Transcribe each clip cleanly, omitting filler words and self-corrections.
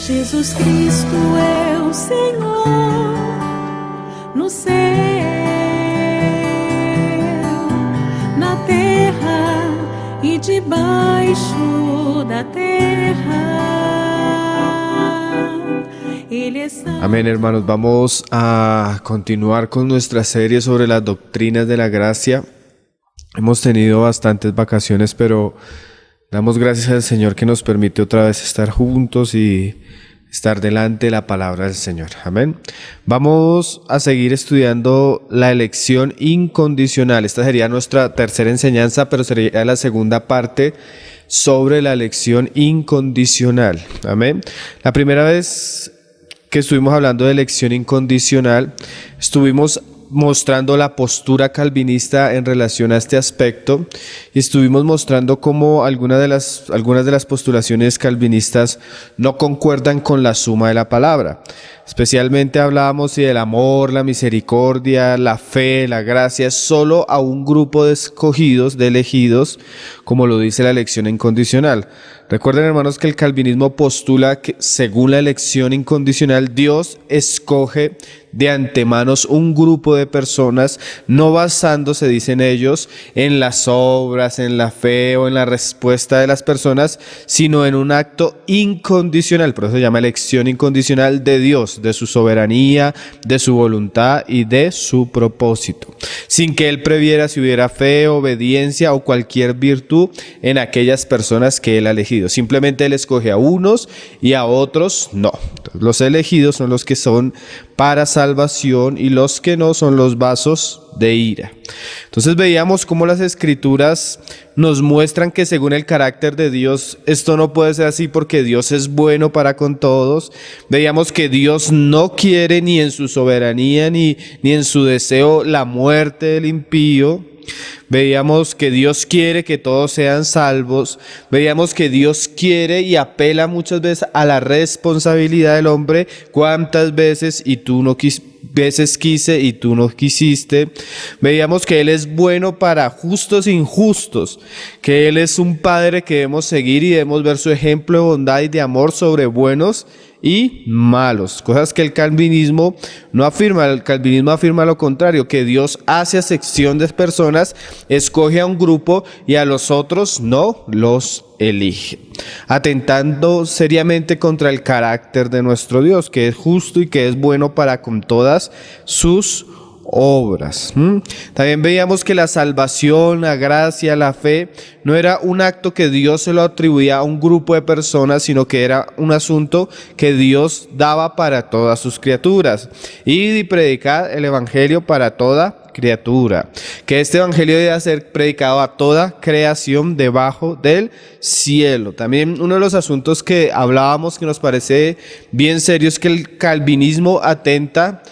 Jesus Cristo é o Senhor no céu, na terra e debaixo da terra. Ele é santo. Amén, hermanos. Vamos a continuar con nuestra serie sobre las doctrinas de la gracia. Hemos tenido bastantes vacaciones, pero damos gracias al Señor que nos permite otra vez estar juntos y estar delante de la palabra del Señor. Amén. Vamos a seguir estudiando la elección incondicional. Esta sería nuestra tercera enseñanza, pero sería la segunda parte sobre la elección incondicional. Amén. La primera vez que estuvimos hablando de elección incondicional, estuvimos mostrando la postura calvinista en relación a este aspecto y estuvimos mostrando cómo algunas de las postulaciones calvinistas no concuerdan con la suma de la palabra. Especialmente hablábamos del amor, la misericordia, la fe, la gracia, solo a un grupo de escogidos, de elegidos, como lo dice la elección incondicional. Recuerden, hermanos, que el calvinismo postula que según la elección incondicional, Dios escoge de antemano un grupo de personas, no basándose, dicen ellos, en las obras, en la fe o en la respuesta de las personas, sino en un acto incondicional. Por eso se llama elección incondicional de Dios, de su soberanía, de su voluntad y de su propósito, sin que Él previera si hubiera fe, obediencia o cualquier virtud en aquellas personas que Él ha elegido. Simplemente Él escoge a unos y a otros no. Entonces, los elegidos son los que son para salvación y los que no son los vasos de ira. Entonces veíamos cómo las escrituras nos muestran que según el carácter de Dios, esto no puede ser así porque Dios es bueno para con todos. Veíamos que Dios no quiere ni en su soberanía ni en su deseo la muerte del impío. Veíamos que Dios quiere que todos sean salvos. Veíamos que Dios quiere y apela muchas veces a la responsabilidad del hombre. ¿Cuántas veces veces quise y tú no quisiste? Veíamos que Él es bueno para justos e injustos, que Él es un Padre que debemos seguir y debemos ver su ejemplo de bondad y de amor sobre buenos y malos, cosas que el calvinismo no afirma. El calvinismo afirma lo contrario, que Dios hace acepción de personas, escoge a un grupo y a los otros no los elige, atentando seriamente contra el carácter de nuestro Dios, que es justo y que es bueno para con todas sus obras. También veíamos que la salvación, la gracia, la fe no era un acto que Dios se lo atribuía a un grupo de personas, sino que era un asunto que Dios daba para todas sus criaturas. Y predicar el evangelio para toda criatura, que este evangelio debe ser predicado a toda creación debajo del cielo. También uno de los asuntos que hablábamos que nos parece bien serio es que el calvinismo atenta,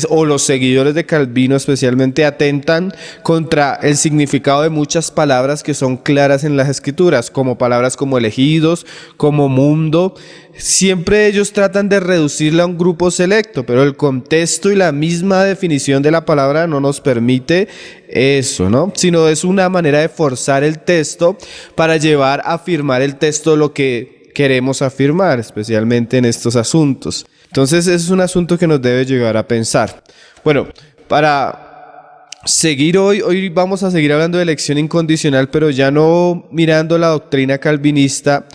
o los seguidores de Calvino especialmente atentan contra el significado de muchas palabras que son claras en las escrituras, como palabras como elegidos, como mundo. Siempre ellos tratan de reducirla a un grupo selecto, pero el contexto y la misma definición de la palabra no nos permite eso, ¿no? Sino es una manera de forzar el texto para llevar a afirmar el texto lo que queremos afirmar, especialmente en estos asuntos. Entonces, es un asunto que nos debe llevar a pensar. Bueno, para seguir hoy vamos a seguir hablando de elección incondicional, pero ya no mirando la doctrina calvinista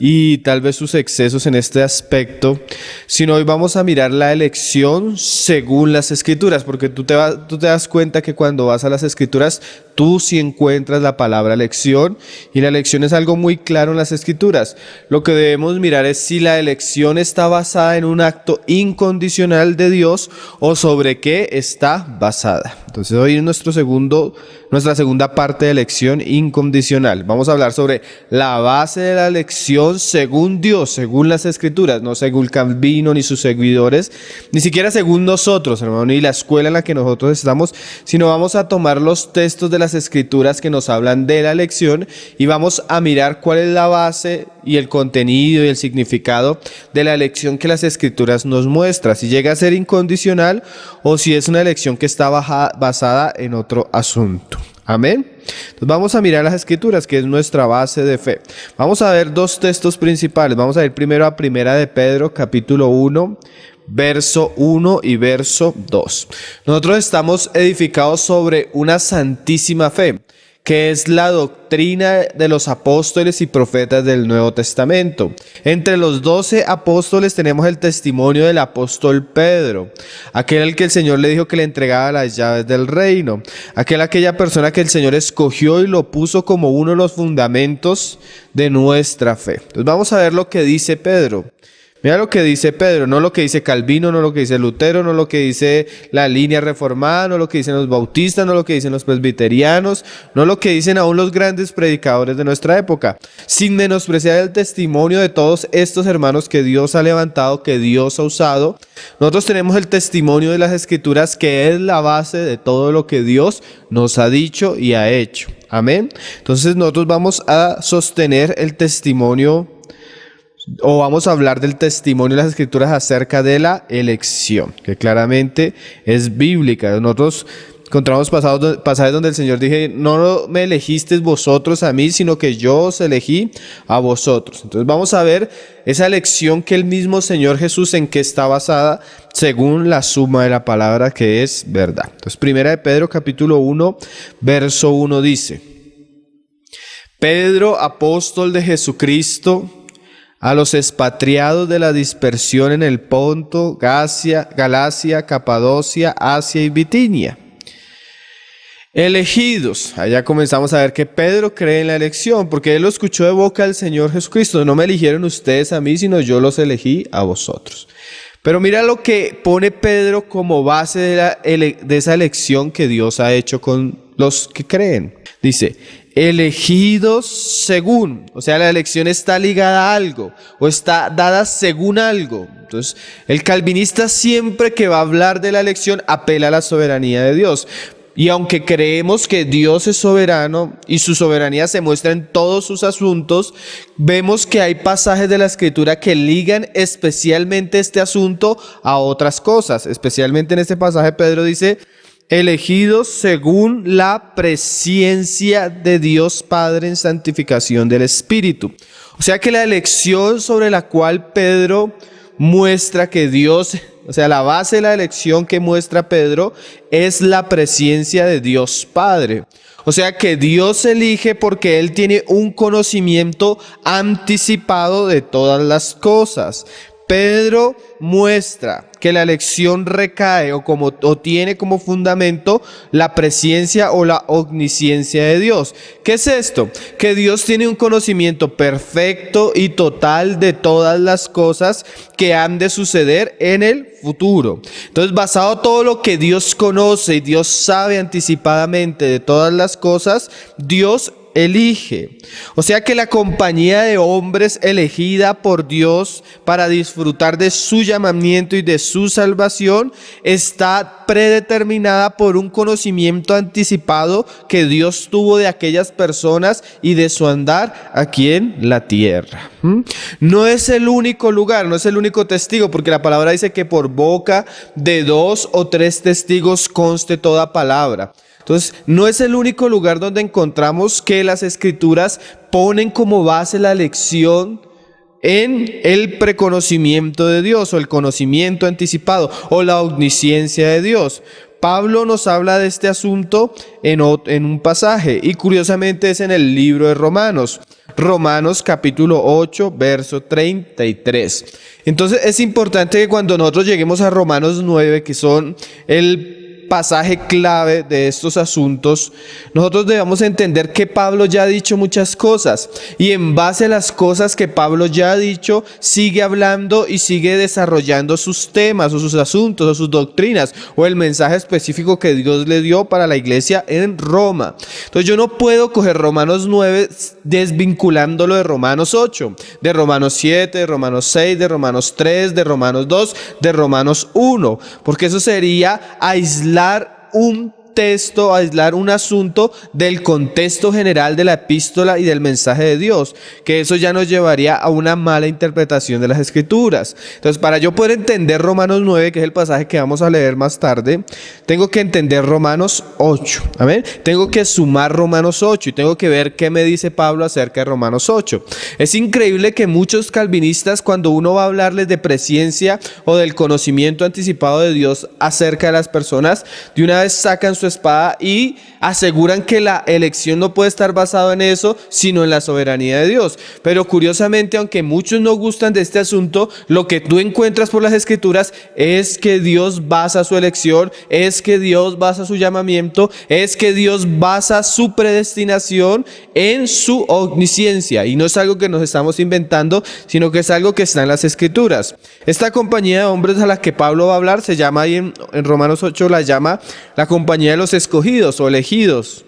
y tal vez sus excesos en este aspecto, sino hoy vamos a mirar la elección según las escrituras, porque tú te das cuenta que cuando vas a las escrituras, tú sí encuentras la palabra elección, y la elección es algo muy claro en las escrituras. Lo que debemos mirar es si la elección está basada en un acto incondicional de Dios o sobre qué está basada. Entonces hoy es nuestra segunda parte de elección incondicional. Vamos a hablar sobre la base de la elección según Dios, según las escrituras, no según Calvino ni sus seguidores, ni siquiera según nosotros, hermano, ni la escuela en la que nosotros estamos, sino vamos a tomar los textos de las escrituras que nos hablan de la elección y vamos a mirar cuál es la base y el contenido y el significado de la elección que las escrituras nos muestran, si llega a ser incondicional o si es una elección que está basada en otro asunto. Amén. Entonces vamos a mirar las Escrituras, que es nuestra base de fe. Vamos a ver dos textos principales. Vamos a ir primero a Primera de Pedro, capítulo 1, verso 1 y verso 2. Nosotros estamos edificados sobre una santísima fe, que es la doctrina de los apóstoles y profetas del Nuevo Testamento. Entre los 12 apóstoles tenemos el testimonio del apóstol Pedro, aquel al que el Señor le dijo que le entregaba las llaves del reino, aquella persona que el Señor escogió y lo puso como uno de los fundamentos de nuestra fe. Entonces vamos a ver lo que dice Pedro. Mira lo que dice Pedro, no lo que dice Calvino, no lo que dice Lutero, no lo que dice la línea reformada, no lo que dicen los bautistas, no lo que dicen los presbiterianos, no lo que dicen aún los grandes predicadores de nuestra época, sin menospreciar el testimonio de todos estos hermanos que Dios ha levantado, que Dios ha usado. Nosotros tenemos el testimonio de las Escrituras, que es la base de todo lo que Dios nos ha dicho y ha hecho. Amén. Entonces nosotros vamos a sostener el testimonio, o vamos a hablar del testimonio de las Escrituras acerca de la elección, que claramente es bíblica. Nosotros encontramos pasajes donde el Señor dice: no me elegisteis vosotros a mí, sino que yo os elegí a vosotros. Entonces vamos a ver esa elección que el mismo Señor Jesús, en qué está basada, según la suma de la palabra, que es verdad. Entonces Primera de Pedro capítulo 1, verso 1 dice: Pedro, apóstol de Jesucristo, a los expatriados de la dispersión en el Ponto, Galacia, Capadocia, Asia y Bitinia. Elegidos. Allá comenzamos a ver que Pedro cree en la elección, porque él lo escuchó de boca del Señor Jesucristo. No me eligieron ustedes a mí, sino yo los elegí a vosotros. Pero mira lo que pone Pedro como base de esa elección que Dios ha hecho con los que creen. Dice: elegidos según, o sea, la elección está ligada a algo o está dada según algo. Entonces, el calvinista siempre que va a hablar de la elección apela a la soberanía de Dios. Y aunque creemos que Dios es soberano y su soberanía se muestra en todos sus asuntos, vemos que hay pasajes de la Escritura que ligan especialmente este asunto a otras cosas. Especialmente en este pasaje Pedro dice: elegidos según la presciencia de Dios Padre en santificación del Espíritu. O sea que la elección sobre la cual Pedro muestra que Dios, o sea, la base de la elección que muestra Pedro es la presciencia de Dios Padre. O sea que Dios elige porque Él tiene un conocimiento anticipado de todas las cosas. Pedro muestra que la elección recae o tiene como fundamento la presciencia o la omnisciencia de Dios. ¿Qué es esto? Que Dios tiene un conocimiento perfecto y total de todas las cosas que han de suceder en el futuro. Entonces, basado en todo lo que Dios conoce y Dios sabe anticipadamente de todas las cosas, Dios elige. O sea que la compañía de hombres elegida por Dios para disfrutar de su llamamiento y de su salvación está predeterminada por un conocimiento anticipado que Dios tuvo de aquellas personas y de su andar aquí en la tierra. No es el único lugar, no es el único testigo, porque la palabra dice que por boca de 2 o 3 testigos conste toda palabra. Entonces, no es el único lugar donde encontramos que las Escrituras ponen como base la elección en el preconocimiento de Dios, o el conocimiento anticipado, o la omnisciencia de Dios. Pablo nos habla de este asunto en un pasaje, y curiosamente es en el libro de Romanos. Romanos capítulo 8, verso 33. Entonces es importante que cuando nosotros lleguemos a Romanos 9, que son el pasaje clave de estos asuntos, nosotros debemos entender que Pablo ya ha dicho muchas cosas, y en base a las cosas que Pablo ya ha dicho, sigue hablando y sigue desarrollando sus temas o sus asuntos o sus doctrinas o el mensaje específico que Dios le dio para la iglesia en Roma. Entonces yo no puedo coger Romanos 9 desvinculándolo de Romanos 8, de Romanos 7, de Romanos 6, de Romanos 3, de Romanos 2, de Romanos 1, porque eso sería aislar un texto, aislar un asunto del contexto general de la epístola y del mensaje de Dios, que eso ya nos llevaría a una mala interpretación de las Escrituras. Entonces, para yo poder entender Romanos 9, que es el pasaje que vamos a leer más tarde, tengo que entender Romanos 8, ¿amén? Tengo que sumar Romanos 8 y tengo que ver qué me dice Pablo acerca de Romanos 8. Es increíble que muchos calvinistas, cuando uno va a hablarles de presciencia o del conocimiento anticipado de Dios acerca de las personas, de una vez sacan su espada y aseguran que la elección no puede estar basada en eso, sino en la soberanía de Dios. Pero curiosamente, aunque muchos no gustan de este asunto, lo que tú encuentras por las Escrituras es que Dios basa su elección, es que Dios basa su llamamiento, es que Dios basa su predestinación en su omnisciencia. Y no es algo que nos estamos inventando, sino que es algo que está en las Escrituras. Esta compañía de hombres a la que Pablo va a hablar se llama ahí en Romanos 8, la llama la compañía de los escogidos o elegidos.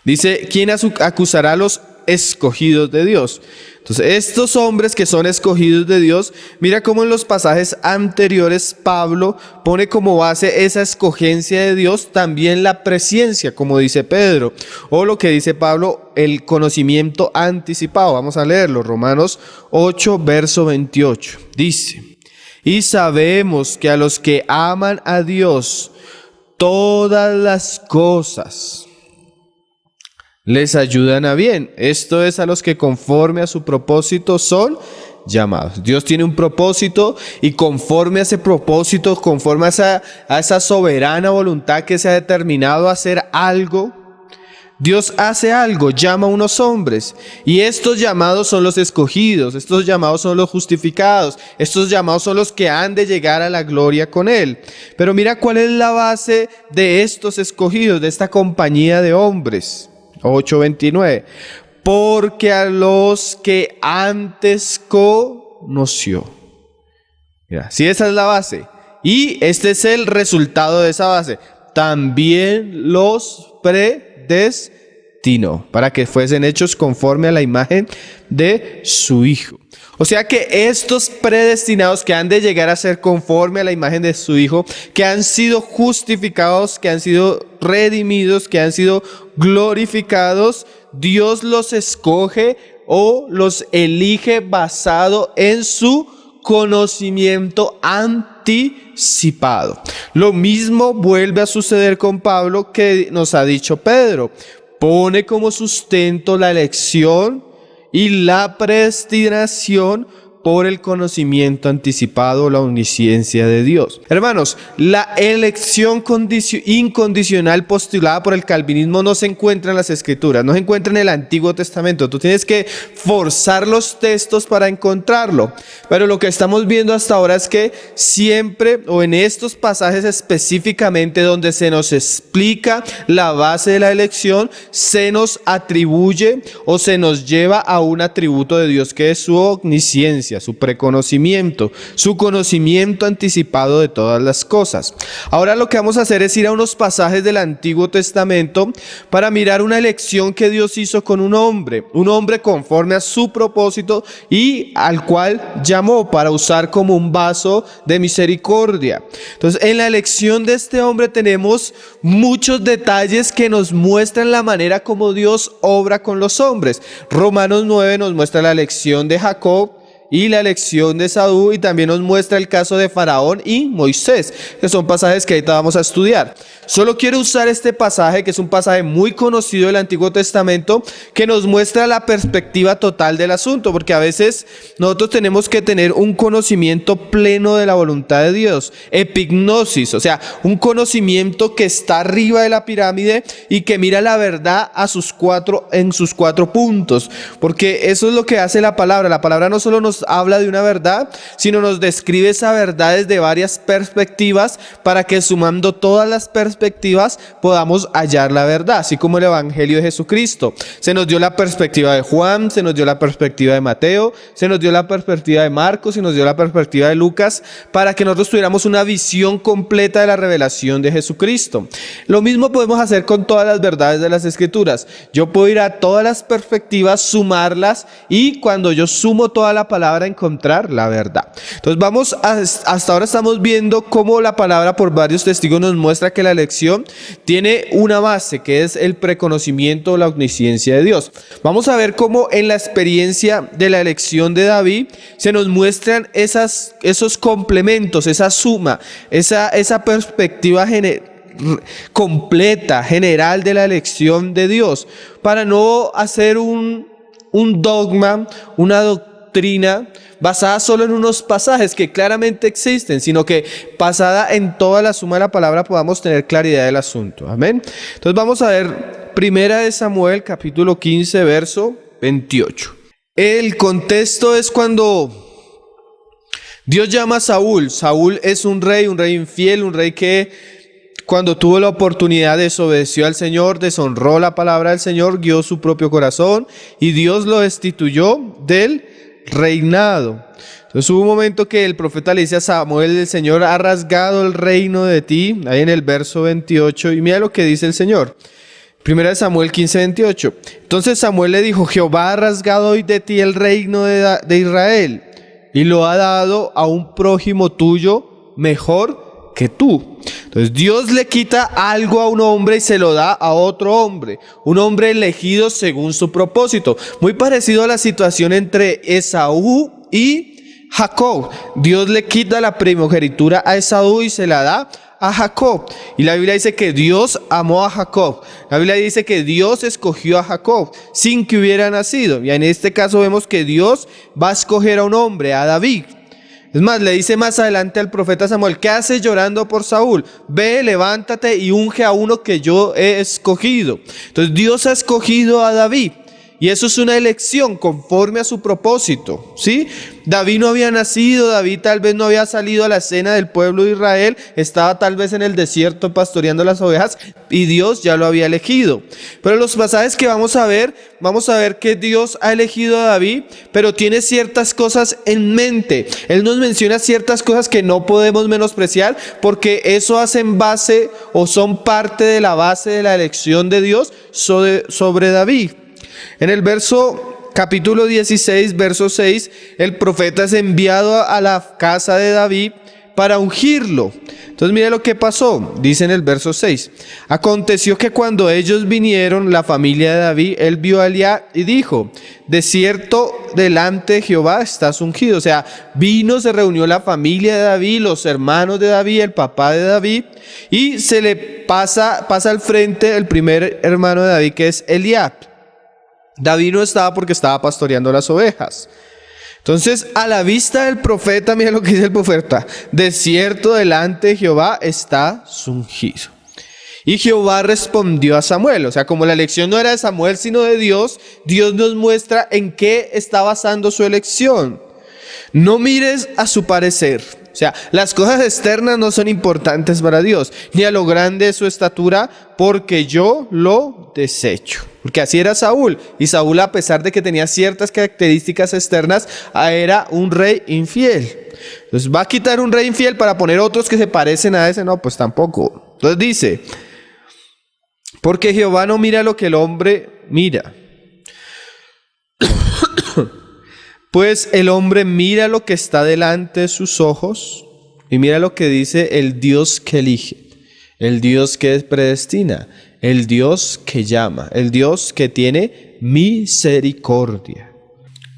Dice, ¿quién acusará a los escogidos de Dios? Entonces, estos hombres que son escogidos de Dios, mira cómo en los pasajes anteriores Pablo pone como base esa escogencia de Dios también la presciencia, como dice Pedro, o lo que dice Pablo, el conocimiento anticipado. Vamos a leerlo, Romanos 8, verso 28. Dice, y sabemos que a los que aman a Dios, todas las cosas les ayudan a bien. Esto es a los que conforme a su propósito son llamados. Dios tiene un propósito y conforme a ese propósito, conforme a esa soberana voluntad que se ha determinado a hacer algo, Dios hace algo, llama a unos hombres, y estos llamados son los escogidos, estos llamados son los justificados, estos llamados son los que han de llegar a la gloria con Él. Pero mira cuál es la base de estos escogidos, de esta compañía de hombres. 8:29. Porque a los que antes conoció. Mira, si esa es la base, y este es el resultado de esa base, también los predestinó para que fuesen hechos conforme a la imagen de su Hijo. O sea que estos predestinados que han de llegar a ser conforme a la imagen de su Hijo, que han sido justificados, que han sido redimidos, que han sido glorificados, Dios los escoge o los elige basado en su conocimiento anticipado. Lo mismo vuelve a suceder con Pablo, que nos ha dicho Pedro. Pone como sustento la elección y la predestinación por el conocimiento anticipado, la omnisciencia de Dios. Hermanos, la elección incondicional postulada por el calvinismo no se encuentra en las Escrituras, no se encuentra en el Antiguo Testamento. Tú tienes que forzar los textos para encontrarlo. Pero lo que estamos viendo hasta ahora es que siempre, o en estos pasajes específicamente donde se nos explica la base de la elección, se nos atribuye o se nos lleva a un atributo de Dios que es su omnisciencia, su preconocimiento, su conocimiento anticipado de todas las cosas. Ahora lo que vamos a hacer es ir a unos pasajes del Antiguo Testamento para mirar una elección que Dios hizo con un hombre conforme a su propósito y al cual llamó para usar como un vaso de misericordia. Entonces, en la elección de este hombre tenemos muchos detalles que nos muestran la manera como Dios obra con los hombres. Romanos 9 nos muestra la elección de Jacob y la elección de Esaú, y también nos muestra el caso de Faraón y Moisés, que son pasajes que ahorita vamos a estudiar. Solo quiero usar este pasaje, que es un pasaje muy conocido del Antiguo Testamento, que nos muestra la perspectiva total del asunto, porque a veces nosotros tenemos que tener un conocimiento pleno de la voluntad de Dios, epignosis, o sea, un conocimiento que está arriba de la pirámide y que mira la verdad en sus cuatro puntos, porque eso es lo que hace la palabra. La palabra no solo nos habla de una verdad, sino nos describe esa verdad desde varias perspectivas, para que sumando todas las perspectivas podamos hallar la verdad, así como el Evangelio de Jesucristo. Se nos dio la perspectiva de Juan, se nos dio la perspectiva de Mateo, se nos dio la perspectiva de Marcos, se nos dio la perspectiva de Lucas, para que nosotros tuviéramos una visión completa de la revelación de Jesucristo. Lo mismo podemos hacer con todas las verdades de las Escrituras. Yo puedo ir a todas las perspectivas, sumarlas, y cuando yo sumo toda la palabra palabra encontrar la verdad. Entonces hasta ahora estamos viendo cómo la palabra por varios testigos nos muestra que la elección tiene una base, que es el preconocimiento o la omnisciencia de Dios. Vamos a ver cómo en la experiencia de la elección de David se nos muestran esos complementos, esa suma, esa perspectiva completa, general de la elección de Dios, para no hacer un dogma, una doctrina basada solo en unos pasajes que claramente existen, sino que basada en toda la suma de la palabra podamos tener claridad del asunto. Amén. Entonces vamos a ver 1 Samuel capítulo 15 verso 28. El contexto es cuando Dios llama a Saúl. Saúl es un rey infiel, un rey que cuando tuvo la oportunidad desobedeció al Señor, deshonró la palabra del Señor, guió su propio corazón y Dios lo destituyó del reinado. Entonces hubo un momento que el profeta le dice a Samuel: el Señor ha rasgado el reino de ti, ahí en el verso 28, y mira lo que dice el Señor. 1 Samuel 15, 28. Entonces Samuel le dijo: Jehová ha rasgado hoy de ti el reino de Israel y lo ha dado a un prójimo tuyo mejor que tú. Entonces Dios le quita algo a un hombre y se lo da a otro hombre, un hombre elegido según su propósito. Muy parecido a la situación entre Esaú y Jacob. Dios le quita la primogenitura a Esaú y se la da a Jacob. Y la Biblia dice que Dios amó a Jacob. La Biblia dice que Dios escogió a Jacob sin que hubiera nacido. Y en este caso vemos que Dios va a escoger a un hombre, a David. Es más, le dice más adelante al profeta Samuel: ¿qué haces llorando por Saúl? Ve, levántate y unge a uno que yo he escogido. Entonces Dios ha escogido a David. Y eso es una elección conforme a su propósito, ¿sí? David no había nacido, David tal vez no había salido a la escena del pueblo de Israel, estaba tal vez en el desierto pastoreando las ovejas y Dios ya lo había elegido. Pero los pasajes que vamos a ver que Dios ha elegido a David, pero tiene ciertas cosas en mente. Él nos menciona ciertas cosas que no podemos menospreciar porque eso hacen base o son parte de la base de la elección de Dios sobre David. En el capítulo 16, verso 6, el profeta es enviado a la casa de David para ungirlo. Entonces mire lo que pasó, dice en el verso 6. Aconteció que cuando ellos vinieron, la familia de David, él vio a Eliab y dijo: de cierto delante de Jehová estás ungido. O sea, se reunió la familia de David, los hermanos de David, el papá de David, y se le pasa al frente el primer hermano de David, que es Eliab. David no estaba porque estaba pastoreando las ovejas. Entonces, a la vista del profeta, mira lo que dice el profeta: de cierto delante de Jehová está ungido. Y Jehová respondió a Samuel. O sea, como la elección no era de Samuel sino de Dios, Dios nos muestra en qué está basando su elección. No mires a su parecer. O sea, las cosas externas no son importantes para Dios, ni a lo grande de su estatura, porque yo lo desecho. Porque así era Saúl. Y Saúl, a pesar de que tenía ciertas características externas, era un rey infiel. Entonces, ¿va a quitar un rey infiel para poner otros que se parecen a ese? No, pues tampoco. Entonces dice: porque Jehová no mira lo que el hombre mira, pues el hombre mira lo que está delante de sus ojos, y mira lo que dice el Dios que elige, el Dios que predestina, el Dios que llama, el Dios que tiene misericordia.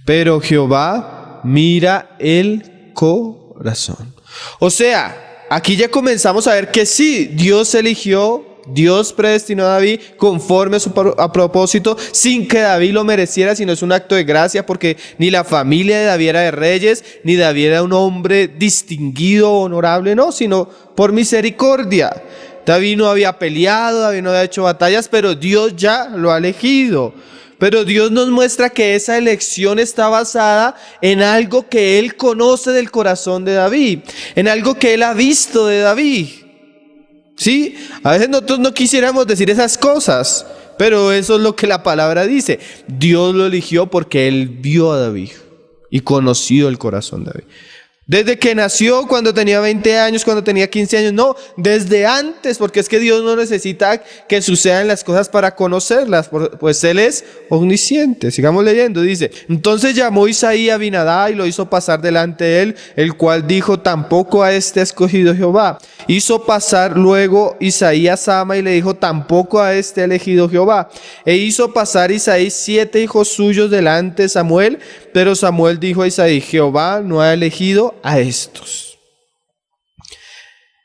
Pero Jehová mira el corazón. O sea, aquí ya comenzamos a ver que sí, Dios eligió, Dios predestinó a David conforme a su propósito, sin que David lo mereciera, sino es un acto de gracia, porque ni la familia de David era de reyes, ni David era un hombre distinguido, honorable, no, sino por misericordia. David no había peleado, David no había hecho batallas, pero Dios ya lo ha elegido. Pero Dios nos muestra que esa elección está basada en algo que Él conoce del corazón de David, en algo que Él ha visto de David. ¿Sí? A veces nosotros no quisiéramos decir esas cosas, pero eso es lo que la palabra dice. Dios lo eligió porque Él vio a David y conoció el corazón de David. Desde que nació, cuando tenía 20 años, cuando tenía 15 años, no, desde antes, porque es que Dios no necesita que sucedan las cosas para conocerlas, pues Él es omnisciente. Sigamos leyendo, dice, entonces llamó Isaí a Abinadab y lo hizo pasar delante de él, el cual dijo, tampoco a este ha escogido Jehová. Hizo pasar luego Isaí a Sama y le dijo, tampoco a este ha elegido Jehová. E hizo pasar Isaí 7 hijos suyos delante de Samuel, pero Samuel dijo a Isaí, Jehová no ha elegido a estos.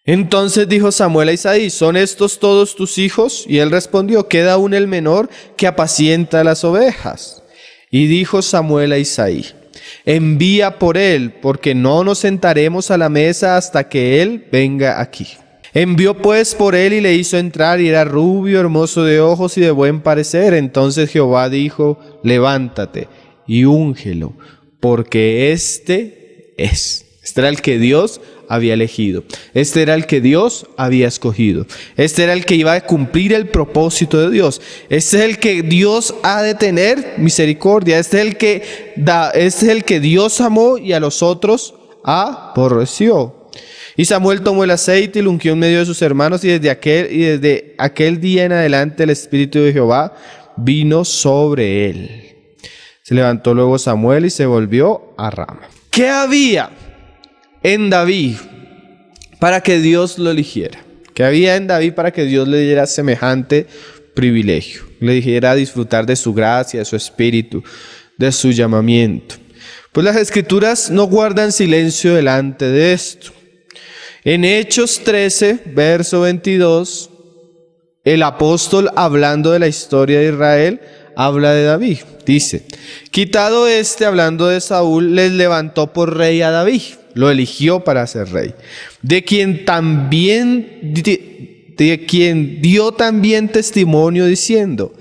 Entonces dijo Samuel a Isaí, ¿son estos todos tus hijos? Y él respondió, queda aún el menor que apacienta las ovejas. Y dijo Samuel a Isaí, envía por él, porque no nos sentaremos a la mesa hasta que él venga aquí. Envió pues por él y le hizo entrar, y era rubio, hermoso de ojos y de buen parecer. Entonces Jehová dijo, levántate y úngelo, porque este era el que Dios había elegido. Este era el que Dios había escogido. Este era el que iba a cumplir el propósito de Dios. Este es el que Dios ha de tener misericordia. Este es el que Dios amó y a los otros aborreció. Y Samuel tomó el aceite y lo ungió en medio de sus hermanos, y desde aquel día en adelante el Espíritu de Jehová vino sobre él. Se levantó luego Samuel y se volvió a Rama. ¿Qué había en David para que Dios lo eligiera? ¿Qué había en David para que Dios le diera semejante privilegio? Le dijera disfrutar de su gracia, de su espíritu, de su llamamiento. Pues las Escrituras no guardan silencio delante de esto. En Hechos 13, verso 22, el apóstol, hablando de la historia de Israel, habla de David. Dice, quitado hablando de Saúl, les levantó por rey a David. Lo eligió para ser rey. De quien dio también testimonio diciendo,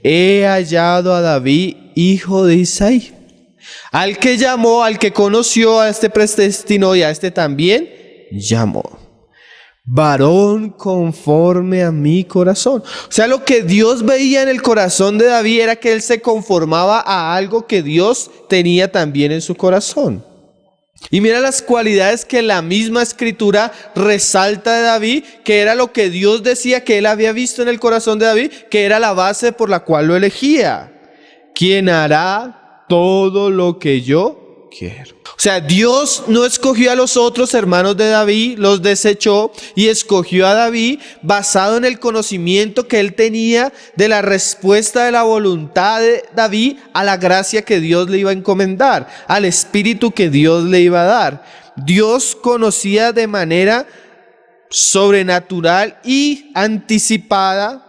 he hallado a David, hijo de Isaí. Al que llamó, al que conoció, a este predestinó y a este también llamó. Varón conforme a mi corazón. O sea, lo que Dios veía en el corazón de David era que él se conformaba a algo que Dios tenía también en su corazón. Y mira las cualidades que la misma Escritura resalta de David, que era lo que Dios decía que él había visto en el corazón de David, que era la base por la cual lo elegía. ¿Quién hará todo lo que yo quiero? O sea, Dios no escogió a los otros hermanos de David, los desechó y escogió a David basado en el conocimiento que él tenía de la respuesta de la voluntad de David a la gracia que Dios le iba a encomendar, al espíritu que Dios le iba a dar. Dios conocía de manera sobrenatural y anticipada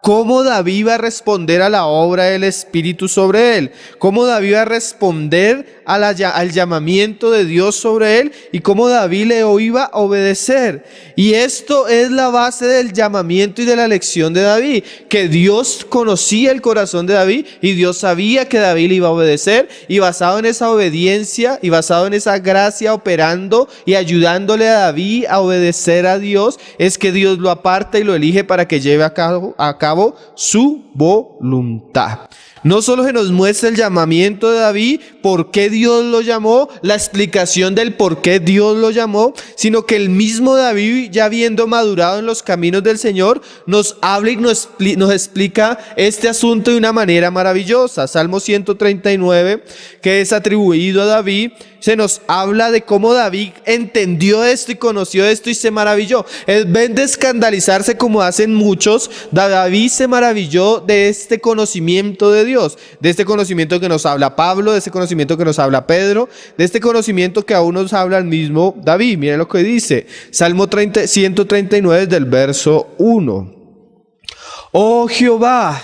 cómo David iba a responder a la obra del Espíritu sobre él, cómo David iba a responder al llamamiento de Dios sobre él y cómo David le iba a obedecer. Y esto es la base del llamamiento y de la elección de David, que Dios conocía el corazón de David y Dios sabía que David le iba a obedecer, y basado en esa obediencia y basado en esa gracia operando y ayudándole a David a obedecer a Dios, es que Dios lo aparta y lo elige para que lleve a cabo su voluntad. No solo se nos muestra el llamamiento de David, por qué Dios lo llamó, la explicación del por qué Dios lo llamó, sino que el mismo David, ya habiendo madurado en los caminos del Señor, nos habla y nos explica este asunto de una manera maravillosa. Salmo 139, que es atribuido a David, se nos habla de cómo David entendió esto y conoció esto y se maravilló. En vez de escandalizarse como hacen muchos, David se maravilló de este conocimiento de Dios, de este conocimiento que nos habla Pablo, de este conocimiento que nos habla Pedro, de este conocimiento que aún nos habla el mismo David. Miren lo que dice, Salmo 139 del verso 1. Oh Jehová,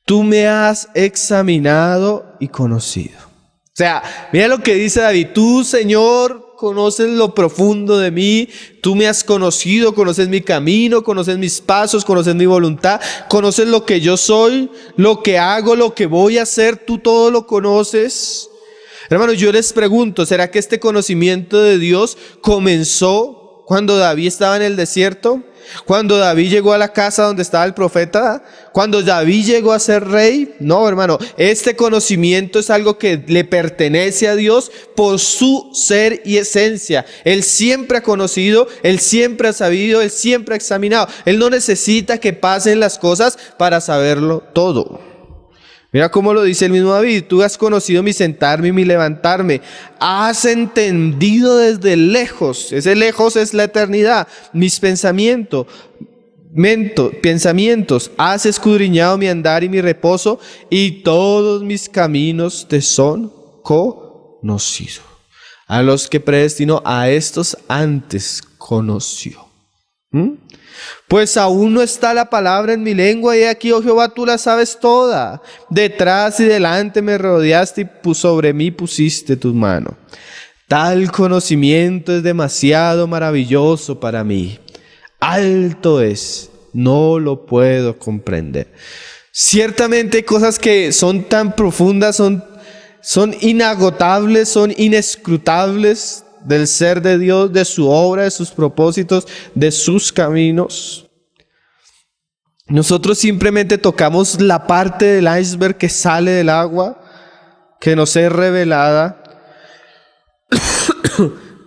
tú me has examinado y conocido. O sea, mira lo que dice David, tú, Señor, conoces lo profundo de mí, tú me has conocido, conoces mi camino, conoces mis pasos, conoces mi voluntad, conoces lo que yo soy, lo que hago, lo que voy a hacer, tú todo lo conoces. Hermanos, yo les pregunto, ¿será que este conocimiento de Dios comenzó cuando David estaba en el desierto? Cuando David llegó a la casa donde estaba el profeta, cuando David llegó a ser rey, no, hermano, este conocimiento es algo que le pertenece a Dios por su ser y esencia. Él siempre ha conocido, Él siempre ha sabido, Él siempre ha examinado. Él no necesita que pasen las cosas para saberlo todo. Mira cómo lo dice el mismo David: tú has conocido mi sentarme y mi levantarme, has entendido desde lejos, ese lejos es la eternidad, mis pensamientos, has escudriñado mi andar y mi reposo, y todos mis caminos te son conocidos. A los que predestinó, a estos antes conoció. Pues aún no está la palabra en mi lengua, y aquí, oh Jehová, tú la sabes toda. Detrás y delante me rodeaste y sobre mí pusiste tu mano. Tal conocimiento es demasiado maravilloso para mí. Alto es, no lo puedo comprender. Ciertamente hay cosas que son tan profundas, son inagotables, son inescrutables del ser de Dios, de su obra, de sus propósitos, de sus caminos. Nosotros simplemente tocamos la parte del iceberg que sale del agua, que nos es revelada.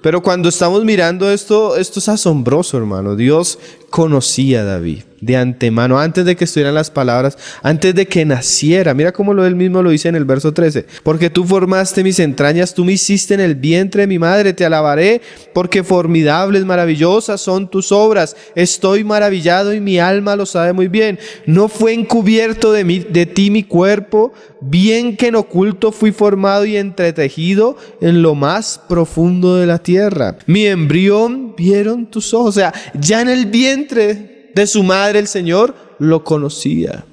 Pero cuando estamos mirando esto es asombroso, hermano. Dios conocía a David de antemano, antes de que estuvieran las palabras, antes de que naciera. Mira cómo él mismo lo dice en el verso 13. Porque tú formaste mis entrañas, tú me hiciste en el vientre de mi madre, te alabaré, porque formidables, maravillosas son tus obras. Estoy maravillado y mi alma lo sabe muy bien. No fue encubierto de ti mi cuerpo, bien que en oculto fui formado y entretejido en lo más profundo de la tierra. Mi embrión vieron tus ojos. O sea, ya en el vientre de su madre el Señor lo conocía.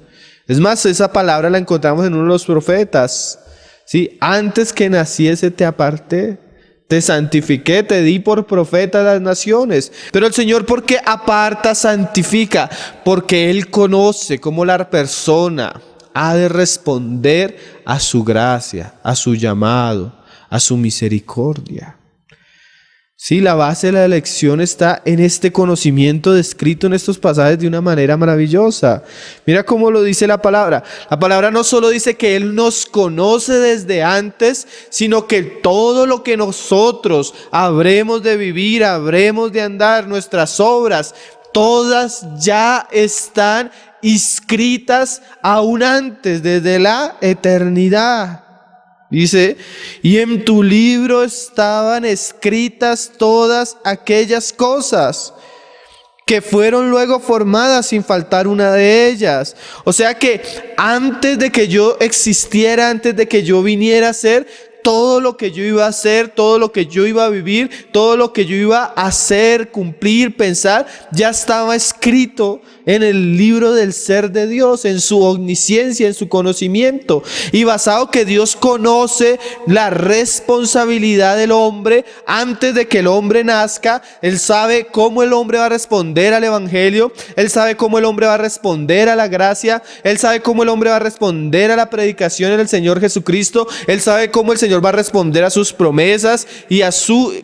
Es más, esa palabra la encontramos en uno de los profetas. ¿Sí? Antes que naciese te aparté, te santifiqué, te di por profeta a las naciones. Pero el Señor, ¿por qué aparta, santifica? Porque Él conoce cómo la persona ha de responder a su gracia, a su llamado, a su misericordia. Sí, la base de la elección está en este conocimiento descrito en estos pasajes de una manera maravillosa. Mira cómo lo dice la palabra. La palabra no solo dice que Él nos conoce desde antes, sino que todo lo que nosotros habremos de vivir, habremos de andar, nuestras obras, todas ya están inscritas aún antes, desde la eternidad. Dice, y en tu libro estaban escritas todas aquellas cosas que fueron luego formadas sin faltar una de ellas. O sea que antes de que yo existiera, antes de que yo viniera a ser, todo lo que yo iba a hacer, todo lo que yo iba a vivir, todo lo que yo iba a hacer, cumplir, pensar, ya estaba escrito en el libro del ser de Dios, en su omnisciencia, en su conocimiento. Y basado que Dios conoce la responsabilidad del hombre antes de que el hombre nazca, Él sabe cómo el hombre va a responder al evangelio, Él sabe cómo el hombre va a responder a la gracia, Él sabe cómo el hombre va a responder a la predicación del Señor Jesucristo, Él sabe cómo el Señor va a responder a sus promesas y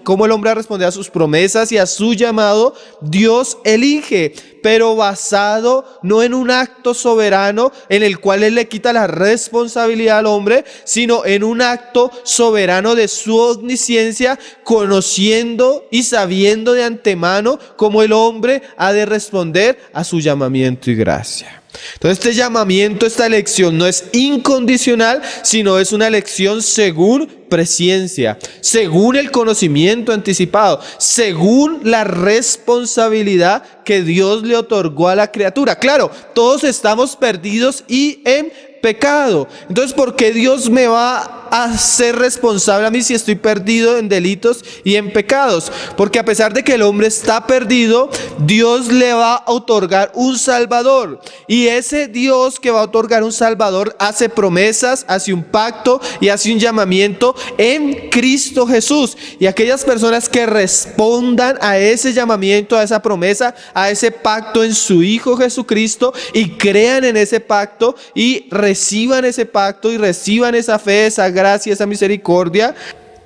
cómo el hombre va a responder a sus promesas y a su llamado. Dios elige, pero basado no en un acto soberano en el cual Él le quita la responsabilidad al hombre, sino en un acto soberano de su omnisciencia, conociendo y sabiendo de antemano cómo el hombre ha de responder a su llamamiento y gracia. Entonces este llamamiento, esta elección no es incondicional, sino es una elección según presciencia, según el conocimiento anticipado, según la responsabilidad que Dios le otorgó a la criatura. Claro, todos estamos perdidos y en pecado. Entonces, ¿por qué Dios me va a ser responsable a mí si estoy perdido en delitos y en pecados? Porque a pesar de que el hombre está perdido, Dios le va a otorgar un Salvador. Y ese Dios que va a otorgar un Salvador hace promesas, hace un pacto y hace un llamamiento en Cristo Jesús. Y aquellas personas que respondan a ese llamamiento, a esa promesa, a ese pacto en su Hijo Jesucristo y crean en ese pacto y reciban ese pacto y reciban esa fe, esa gracia, esa misericordia,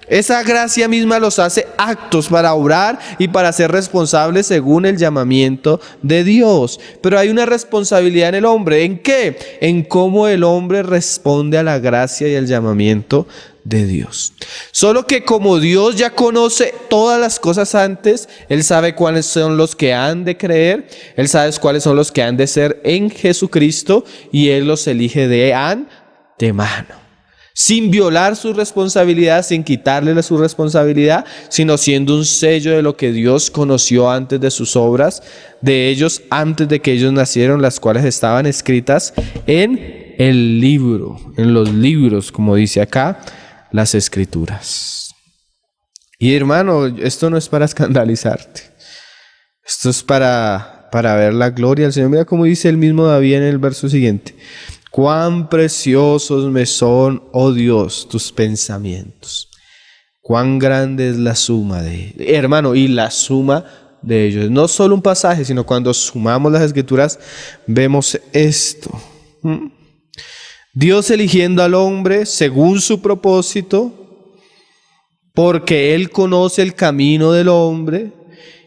Esa gracia misma los hace aptos para obrar y para ser responsables según el llamamiento de Dios. Pero hay una responsabilidad en el hombre. ¿En qué? En cómo el hombre responde a la gracia y al llamamiento de Dios. Solo que como Dios ya conoce todas las cosas antes, Él sabe cuáles son los que han de creer, Él sabe cuáles son los que han de ser en Jesucristo, y Él los elige de antemano, sin violar su responsabilidad, sin quitarle su responsabilidad, sino siendo un sello de lo que Dios conoció antes de sus obras, de ellos antes de que ellos nacieron, las cuales estaban escritas en el libro, en los libros, como dice acá, las Escrituras. Y hermano, esto no es para escandalizarte, esto es para ver la gloria del Señor. Mira cómo dice el mismo David en el verso siguiente: cuán preciosos me son, oh Dios, tus pensamientos. Cuán grande es la suma de ellos. Hermano, y la suma de ellos. No solo un pasaje, sino cuando sumamos las Escrituras, vemos esto. Dios eligiendo al hombre según su propósito, porque Él conoce el camino del hombre,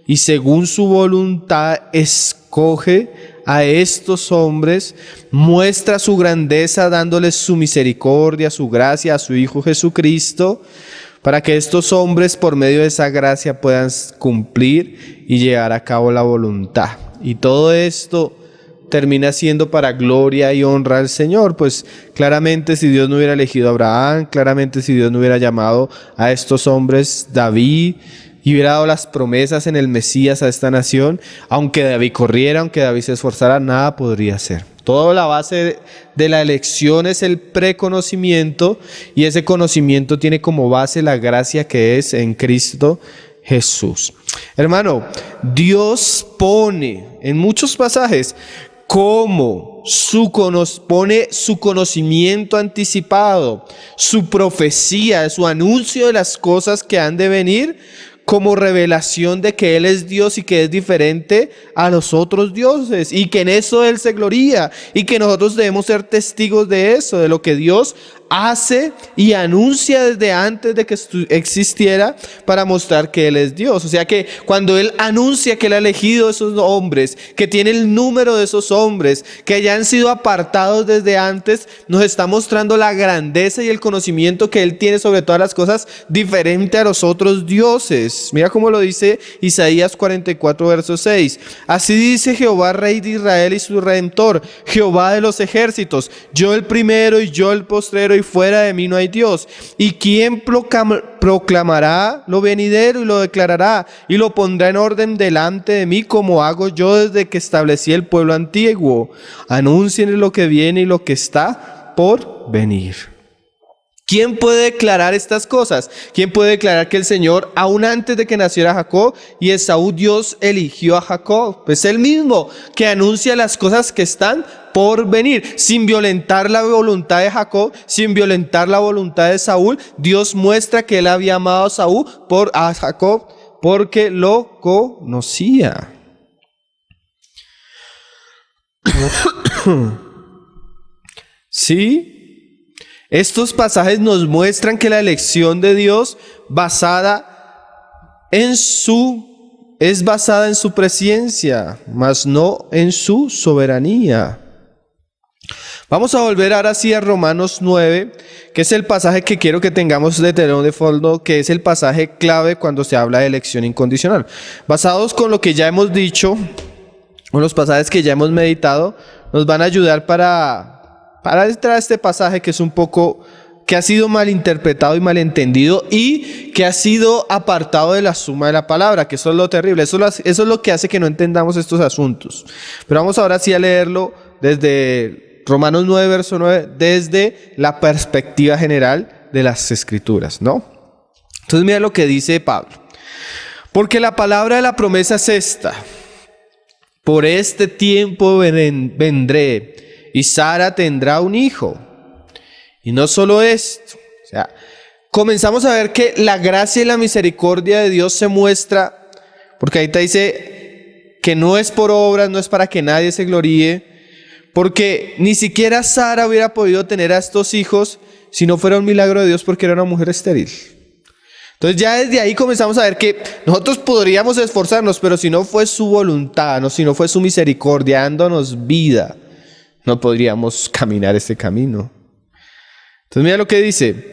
y según su voluntad escoge a estos hombres, muestra su grandeza dándoles su misericordia, su gracia a su Hijo Jesucristo, para que estos hombres por medio de esa gracia puedan cumplir y llevar a cabo la voluntad. Y todo esto termina siendo para gloria y honra al Señor, pues claramente si Dios no hubiera elegido a Abraham, claramente si Dios no hubiera llamado a estos hombres David, y hubiera dado las promesas en el Mesías a esta nación, aunque David corriera, aunque David se esforzara, nada podría hacer. Toda la base de la elección es el preconocimiento, y ese conocimiento tiene como base la gracia que es en Cristo Jesús. Hermano, Dios pone en muchos pasajes como pone su conocimiento anticipado, su profecía, su anuncio de las cosas que han de venir, como revelación de que Él es Dios y que es diferente a los otros dioses, y que en eso Él se gloría, y que nosotros debemos ser testigos de eso, de lo que Dios hace y anuncia desde antes de que existiera, para mostrar que Él es Dios. O sea que cuando Él anuncia que Él ha elegido a esos hombres, que tiene el número de esos hombres, que ya han sido apartados desde antes, nos está mostrando la grandeza y el conocimiento que Él tiene sobre todas las cosas, diferente a los otros dioses. Mira cómo lo dice Isaías 44, verso 6. Así dice Jehová, Rey de Israel y su Redentor, Jehová de los ejércitos: yo el primero y yo el postrero, y fuera de mí no hay Dios. ¿Y quién proclamará lo venidero y lo declarará y lo pondrá en orden delante de mí, como hago yo desde que establecí el pueblo antiguo? Anuncien lo que viene y lo que está por venir. ¿Quién puede declarar estas cosas? ¿Quién puede declarar que el Señor, aún antes de que naciera Jacob y Esaú, Dios eligió a Jacob? Pues Él mismo, que anuncia las cosas que están por venir, sin violentar la voluntad de Jacob, sin violentar la voluntad de Saúl. Dios muestra que Él había amado a Jacob porque lo conocía. ¿Sí? Estos pasajes nos muestran que la elección de Dios es basada en su presencia, mas no en su soberanía. Vamos a volver ahora sí a Romanos 9, que es el pasaje que quiero que tengamos de telón de fondo, que es el pasaje clave cuando se habla de elección incondicional. Basados con lo que ya hemos dicho, con los pasajes que ya hemos meditado, nos van a ayudar para entrar a este pasaje que es un poco, que ha sido malinterpretado y malentendido, y que ha sido apartado de la suma de la palabra, que eso es lo terrible. Eso es lo que hace que no entendamos estos asuntos. Pero vamos ahora sí a leerlo desde Romanos 9, verso 9, desde la perspectiva general de las Escrituras, ¿no? Entonces mira lo que dice Pablo. Porque la palabra de la promesa es esta: por este tiempo vendré, y Sara tendrá un hijo. Y no solo esto, o sea, comenzamos a ver que la gracia y la misericordia de Dios se muestra, porque ahí te dice que no es por obras, no es para que nadie se gloríe, porque ni siquiera Sara hubiera podido tener a estos hijos si no fuera un milagro de Dios, porque era una mujer estéril. Entonces ya desde ahí comenzamos a ver que nosotros podríamos esforzarnos, pero si no fue su voluntad, no, si no fue su misericordia dándonos vida, no podríamos caminar este camino. Entonces mira lo que dice,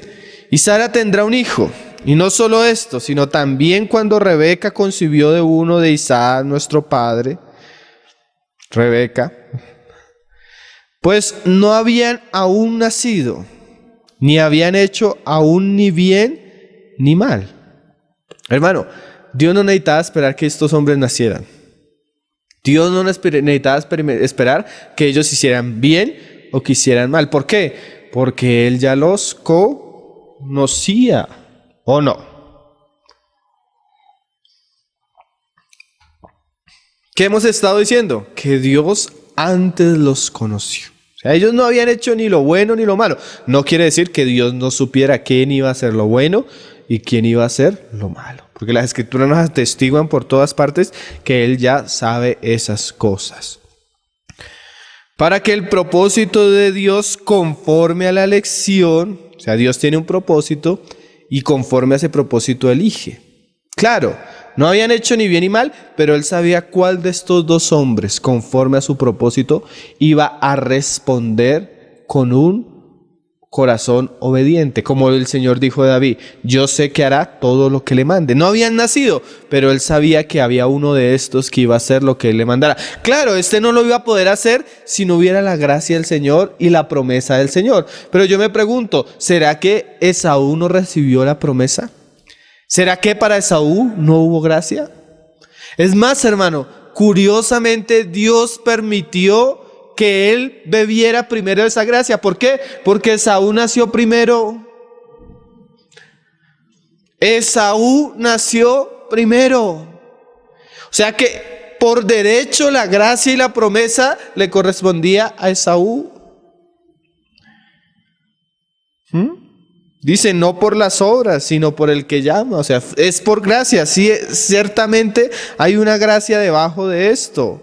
y Sara tendrá un hijo, y no solo esto, sino también cuando Rebeca concibió de uno de Isaac, nuestro padre, Rebeca, pues no habían aún nacido, ni habían hecho aún ni bien ni mal. Hermano, Dios no necesitaba esperar que estos hombres nacieran. Dios no necesitaba esperar que ellos hicieran bien o que hicieran mal. ¿Por qué? Porque Él ya los conocía, ¿o no? ¿Qué hemos estado diciendo? Que Dios antes los conoció. O sea, ellos no habían hecho ni lo bueno ni lo malo. No quiere decir que Dios no supiera quién iba a hacer lo bueno y quién iba a hacer lo malo. Porque las Escrituras nos atestiguan por todas partes que Él ya sabe esas cosas. Para que el propósito de Dios conforme a la elección, o sea, Dios tiene un propósito y conforme a ese propósito elige. Claro, no habían hecho ni bien ni mal, pero Él sabía cuál de estos dos hombres, conforme a su propósito, iba a responder con un corazón obediente. Como el Señor dijo de David, yo sé que hará todo lo que le mande. No habían nacido, pero Él sabía que había uno de estos que iba a hacer lo que Él le mandara. Claro, este no lo iba a poder hacer si no hubiera la gracia del Señor y la promesa del Señor. Pero yo me pregunto, ¿será que Esaú no recibió la promesa? ¿Será que para Esaú no hubo gracia? Es más, hermano, curiosamente Dios permitió que él bebiera primero de esa gracia. ¿Por qué? Porque Esaú nació primero. Esaú nació primero. O sea que por derecho la gracia y la promesa le correspondía a Esaú. Dice, no por las obras, sino por el que llama. O sea, es por gracia. Sí, ciertamente hay una gracia debajo de esto.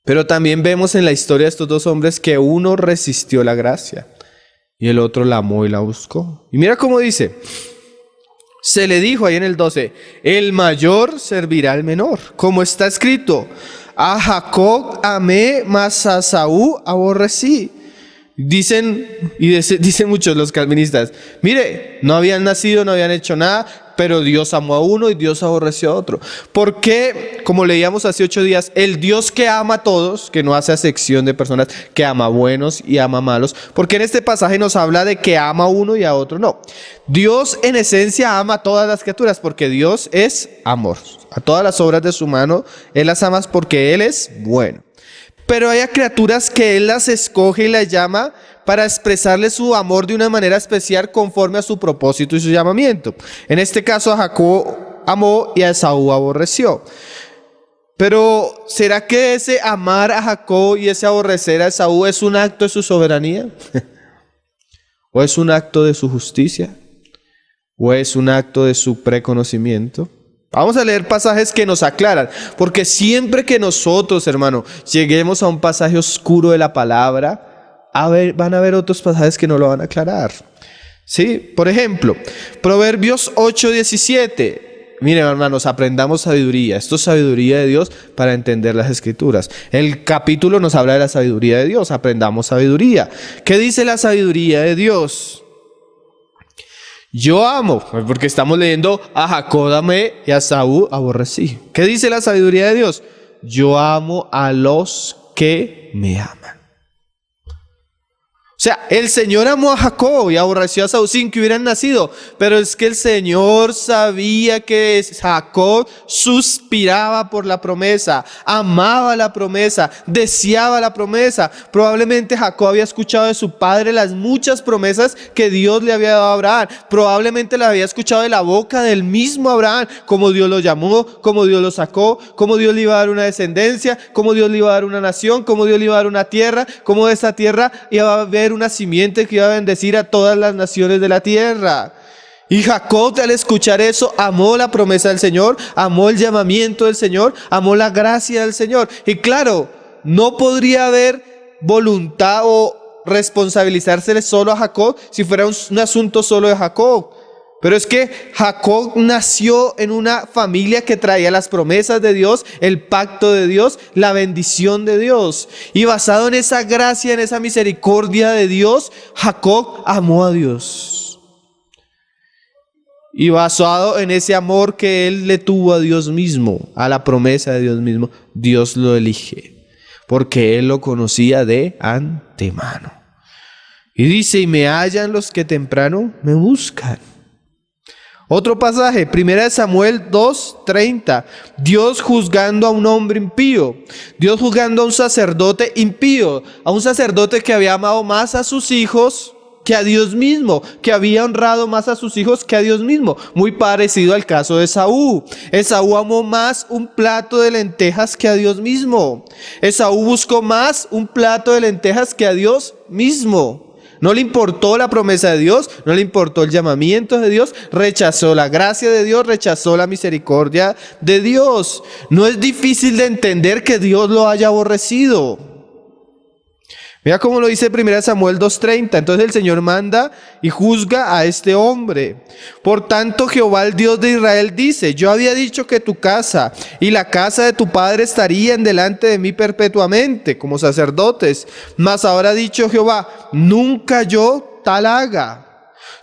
Pero también vemos en la historia de estos dos hombres que uno resistió la gracia y el otro la amó y la buscó. Y mira cómo dice, se le dijo ahí en el 12, el mayor servirá al menor. Como está escrito, a Jacob amé, mas a Esaú aborrecí. Dicen muchos los calvinistas, mire, no habían nacido, no habían hecho nada, pero Dios amó a uno y Dios aborreció a otro. ¿Por qué? Como leíamos hace 8 días, el Dios que ama a todos, que no hace acepción de personas, que ama a buenos y ama a malos, porque en este pasaje nos habla de que ama a uno y a otro no. Dios en esencia ama a todas las criaturas, porque Dios es amor. A todas las obras de su mano, Él las ama porque Él es bueno. Pero hay criaturas que Él las escoge y las llama para expresarle su amor de una manera especial conforme a su propósito y su llamamiento. En este caso a Jacob amó y a Esaú aborreció. Pero ¿será que ese amar a Jacob y ese aborrecer a Esaú es un acto de su soberanía? ¿O es un acto de su justicia? ¿O es un acto de su preconocimiento? Vamos a leer pasajes que nos aclaran, porque siempre que nosotros, hermano, lleguemos a un pasaje oscuro de la palabra, van a haber otros pasajes que nos lo van a aclarar. ¿Sí? Por ejemplo, Proverbios 8:17. Miren, hermanos, aprendamos sabiduría. Esto es sabiduría de Dios para entender las Escrituras. El capítulo nos habla de la sabiduría de Dios. Aprendamos sabiduría. ¿Qué dice la sabiduría de Dios? Yo amo, porque estamos leyendo a Jacob amé y a Esaú aborrecí. ¿Qué dice la sabiduría de Dios? Yo amo a los que me aman. O sea, el Señor amó a Jacob y aborreció a Esaú sin que hubieran nacido. Pero es que el Señor sabía que Jacob suspiraba por la promesa, amaba la promesa, deseaba la promesa. Probablemente Jacob había escuchado de su padre las muchas promesas que Dios le había dado a Abraham. Probablemente las había escuchado de la boca del mismo Abraham, cómo Dios lo llamó, cómo Dios lo sacó, cómo Dios le iba a dar una descendencia, cómo Dios le iba a dar una nación, cómo Dios le iba a dar una tierra, cómo de esa tierra iba a haber una simiente que iba a bendecir a todas las naciones de la tierra. Y Jacob, al escuchar eso, amó la promesa del Señor, amó el llamamiento del Señor, amó la gracia del Señor. Y claro, no podría haber voluntad o responsabilizársele solo a Jacob si fuera un asunto solo de Jacob. Pero es que Jacob nació en una familia que traía las promesas de Dios, el pacto de Dios, la bendición de Dios. Y basado en esa gracia, en esa misericordia de Dios, Jacob amó a Dios. Y basado en ese amor que él le tuvo a Dios mismo, a la promesa de Dios mismo, Dios lo elige, porque él lo conocía de antemano. Y dice, y me hallan los que temprano me buscan. Otro pasaje, 1 Samuel 2:30, Dios juzgando a un hombre impío, Dios juzgando a un sacerdote impío, a un sacerdote que había amado más a sus hijos que a Dios mismo, que había honrado más a sus hijos que a Dios mismo, muy parecido al caso de Esaú. Esaú amó más un plato de lentejas que a Dios mismo. Esaú buscó más un plato de lentejas que a Dios mismo. No le importó la promesa de Dios, no le importó el llamamiento de Dios, rechazó la gracia de Dios, rechazó la misericordia de Dios. No es difícil de entender que Dios lo haya aborrecido. Mira cómo lo dice 1 Samuel 2:30. Entonces el Señor manda y juzga a este hombre. Por tanto, Jehová, el Dios de Israel, dice: yo había dicho que tu casa y la casa de tu padre estarían delante de mí perpetuamente, como sacerdotes. Mas ahora ha dicho Jehová: nunca yo tal haga.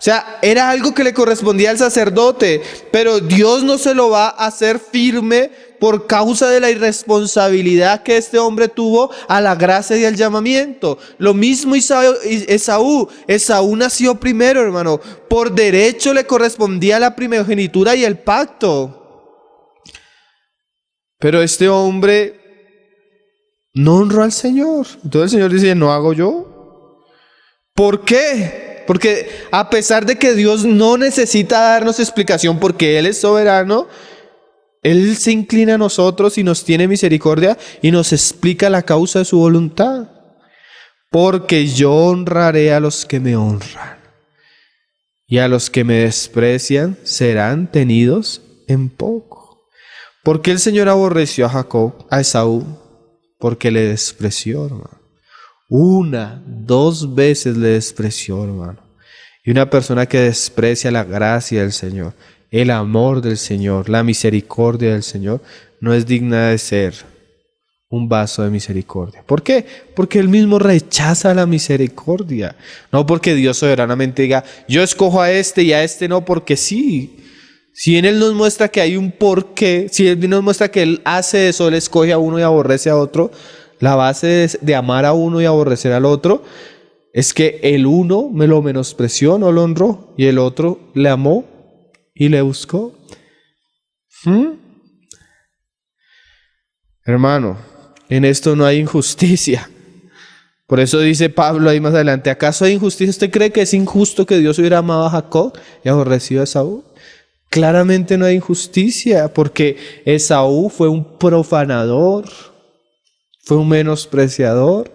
O sea, era algo que le correspondía al sacerdote, pero Dios no se lo va a hacer firme por causa de la irresponsabilidad que este hombre tuvo a la gracia y al llamamiento. Lo mismo Esaú. Esaú nació primero, hermano. Por derecho le correspondía la primogenitura y el pacto. Pero este hombre no honró al Señor. Entonces el Señor dice: no hago yo. ¿Por qué? Porque a pesar de que Dios no necesita darnos explicación porque Él es soberano, Él se inclina a nosotros y nos tiene misericordia y nos explica la causa de su voluntad. Porque yo honraré a los que me honran, y a los que me desprecian serán tenidos en poco. ¿Por qué el Señor aborreció a Jacob, a Esaú? Porque le despreció, hermano. 1, 2 veces le despreció, hermano. Y una persona que desprecia la gracia del Señor, el amor del Señor, la misericordia del Señor, no es digna de ser un vaso de misericordia. ¿Por qué? Porque Él mismo rechaza la misericordia. No porque Dios soberanamente diga: yo escojo a este y a este no porque sí. Si en Él nos muestra que hay un porqué, si Él nos muestra que Él hace eso, Él escoge a uno y aborrece a otro, la base de amar a uno y aborrecer al otro es que el uno me lo menospreció, no lo honró, y el otro le amó y le buscó. Hermano, en esto no hay injusticia. Por eso dice Pablo ahí más adelante: ¿acaso hay injusticia? ¿Usted cree que es injusto que Dios hubiera amado a Jacob y aborrecido a Esaú? Claramente no hay injusticia, porque Esaú fue un profanador, fue un menospreciador,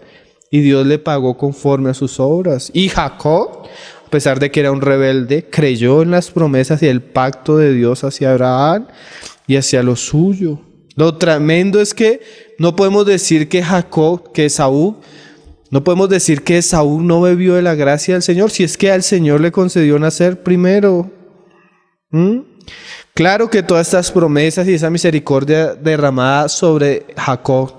y Dios le pagó conforme a sus obras. Y Jacob, a pesar de que era un rebelde, creyó en las promesas y el pacto de Dios hacia Abraham y hacia lo suyo. Lo tremendo es que no podemos decir que Esaú no bebió de la gracia del Señor, si es que al Señor le concedió nacer primero. Claro que todas estas promesas y esa misericordia derramada sobre Jacob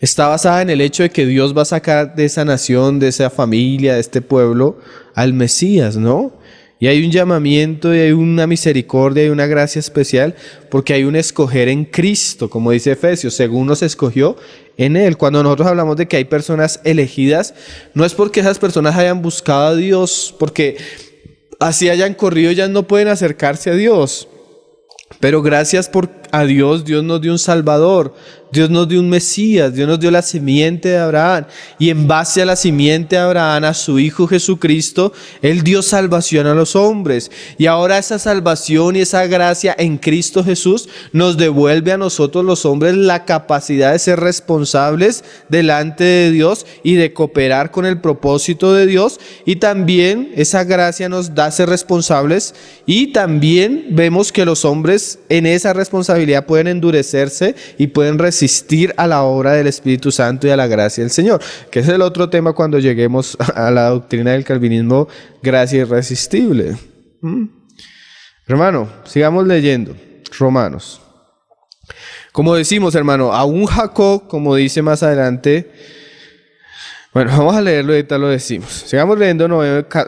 está basada en el hecho de que Dios va a sacar de esa nación, de esa familia, de este pueblo, al Mesías, ¿no? Y hay un llamamiento y hay una misericordia y una gracia especial porque hay un escoger en Cristo, como dice Efesios, según nos escogió en Él. Cuando nosotros hablamos de que hay personas elegidas, no es porque esas personas hayan buscado a Dios, porque así hayan corrido, ya no pueden acercarse a Dios. Pero gracias a Dios, Dios nos dio un Salvador, Dios nos dio un Mesías, Dios nos dio la simiente de Abraham. Y en base a la simiente de Abraham, a su Hijo Jesucristo, Él dio salvación a los hombres. Y ahora esa salvación y esa gracia en Cristo Jesús nos devuelve a nosotros los hombres la capacidad de ser responsables delante de Dios y de cooperar con el propósito de Dios. Y también esa gracia nos da ser responsables, y también vemos que los hombres en esa responsabilidad pueden endurecerse y pueden resistir a la obra del Espíritu Santo y a la gracia del Señor, que es el otro tema cuando lleguemos a la doctrina del calvinismo, gracia irresistible. Hermano, sigamos leyendo. Romanos. Como decimos, hermano, aún Jacob, como dice más adelante. Bueno, vamos a leerlo y ahorita lo decimos. Sigamos leyendo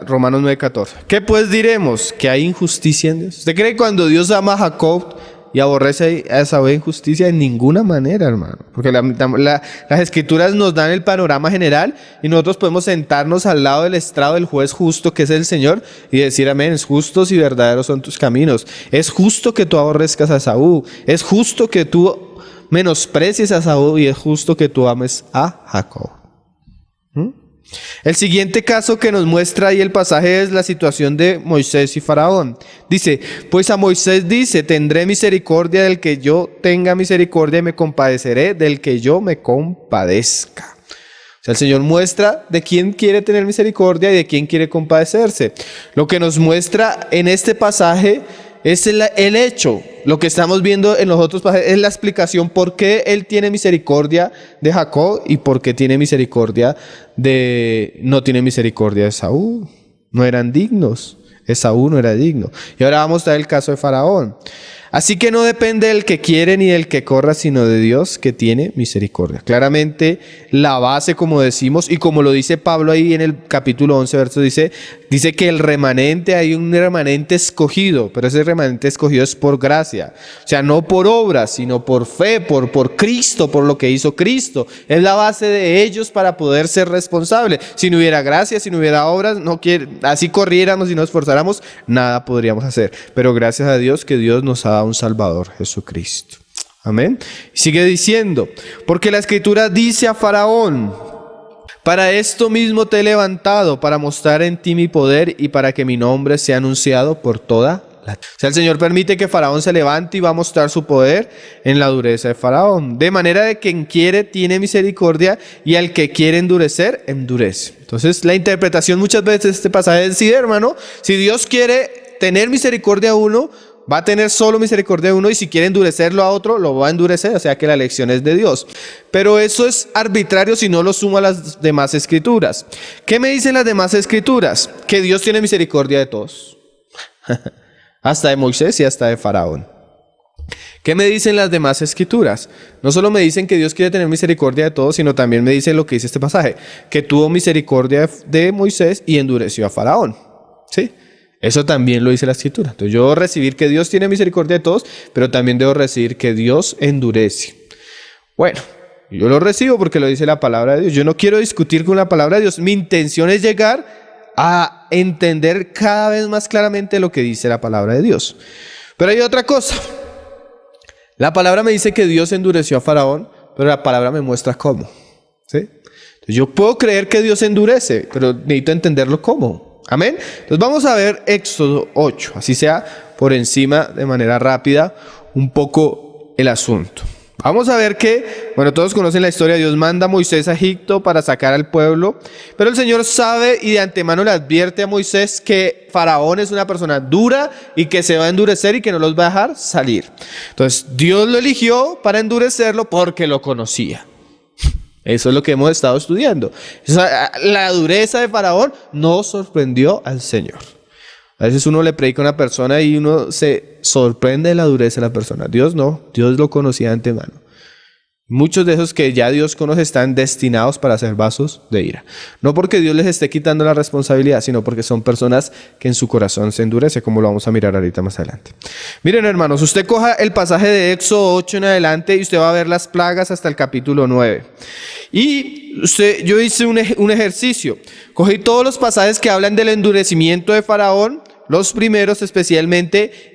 Romanos 9:14. ¿Qué pues diremos? ¿Que hay injusticia en Dios? ¿Usted cree que cuando Dios ama a Jacob y aborrece a Esaú injusticia? En ninguna manera, hermano. Porque las escrituras nos dan el panorama general y nosotros podemos sentarnos al lado del estrado del juez justo, que es el Señor, y decir amén. Es justos y verdaderos son tus caminos. Es justo que tú aborrezcas a Esaú. Es justo que tú menosprecies a Esaú y es justo que tú ames a Jacob. El siguiente caso que nos muestra ahí el pasaje es la situación de Moisés y Faraón. Dice, pues a Moisés dice, tendré misericordia del que yo tenga misericordia y me compadeceré del que yo me compadezca. O sea, el Señor muestra de quién quiere tener misericordia y de quién quiere compadecerse. Lo que nos muestra en este pasaje es el hecho. Lo que estamos viendo en los otros pasajes es la explicación por qué Él tiene misericordia de Jacob y por qué tiene misericordia no tiene misericordia de Esaú. No eran dignos. Esaú no era digno. Y ahora vamos a ver el caso de Faraón. Así que no depende del que quiere ni del que corra, sino de Dios que tiene misericordia. Claramente la base, como decimos, y como lo dice Pablo ahí en el capítulo 11, verso dice que el remanente, hay un remanente escogido, pero ese remanente escogido es por gracia. O sea, no por obras, sino por fe, por Cristo, por lo que hizo Cristo. Es la base de ellos para poder ser responsables. Si no hubiera gracia, si no hubiera obras, así corriéramos y nos esforzáramos, nada podríamos hacer. Pero gracias a Dios que Dios nos ha dado un Salvador, Jesucristo. Amén. Sigue diciendo, porque la Escritura dice a Faraón, para esto mismo te he levantado, para mostrar en ti mi poder y para que mi nombre sea anunciado por toda la tierra. O sea, el Señor permite que Faraón se levante y va a mostrar su poder en la dureza de Faraón. De manera de quien quiere tiene misericordia y al que quiere endurecer, endurece. Entonces, la interpretación muchas veces de este pasaje es, sí, hermano, si Dios quiere tener misericordia a uno, va a tener solo misericordia de uno, y si quiere endurecerlo a otro, lo va a endurecer. O sea que la elección es de Dios. Pero eso es arbitrario si no lo suma a las demás escrituras. ¿Qué me dicen las demás escrituras? Que Dios tiene misericordia de todos. Hasta de Moisés y hasta de Faraón. ¿Qué me dicen las demás escrituras? No solo me dicen que Dios quiere tener misericordia de todos, sino también me dicen lo que dice este pasaje, que tuvo misericordia de Moisés y endureció a Faraón. ¿Sí? Eso también lo dice la Escritura. Entonces yo debo recibir que Dios tiene misericordia de todos, pero también debo recibir que Dios endurece. Bueno, yo lo recibo porque lo dice la palabra de Dios. Yo no quiero discutir con la palabra de Dios. Mi intención es llegar a entender cada vez más claramente lo que dice la palabra de Dios. Pero hay otra cosa. La palabra me dice que Dios endureció a Faraón, pero la palabra me muestra cómo. ¿Sí? Entonces yo puedo creer que Dios endurece, pero necesito entenderlo cómo. Amén. Entonces vamos a ver Éxodo 8, así sea por encima de manera rápida un poco el asunto. Vamos a ver que, bueno, todos conocen la historia. Dios manda a Moisés a Egipto para sacar al pueblo, pero el Señor sabe y de antemano le advierte a Moisés que Faraón es una persona dura y que se va a endurecer y que no los va a dejar salir. Entonces Dios lo eligió para endurecerlo porque lo conocía. Eso es lo que hemos estado estudiando. La dureza de Faraón no sorprendió al Señor. A veces uno le predica a una persona y uno se sorprende de la dureza de la persona. Dios no, Dios lo conocía de antemano. Muchos de esos que ya Dios conoce están destinados para ser vasos de ira. No porque Dios les esté quitando la responsabilidad, sino porque son personas que en su corazón se endurece, como lo vamos a mirar ahorita más adelante. Miren, hermanos, usted coja el pasaje de Éxodo 8 en adelante y usted va a ver las plagas hasta el capítulo 9. Y yo hice un ejercicio. Cogí todos los pasajes que hablan del endurecimiento de Faraón, los primeros especialmente,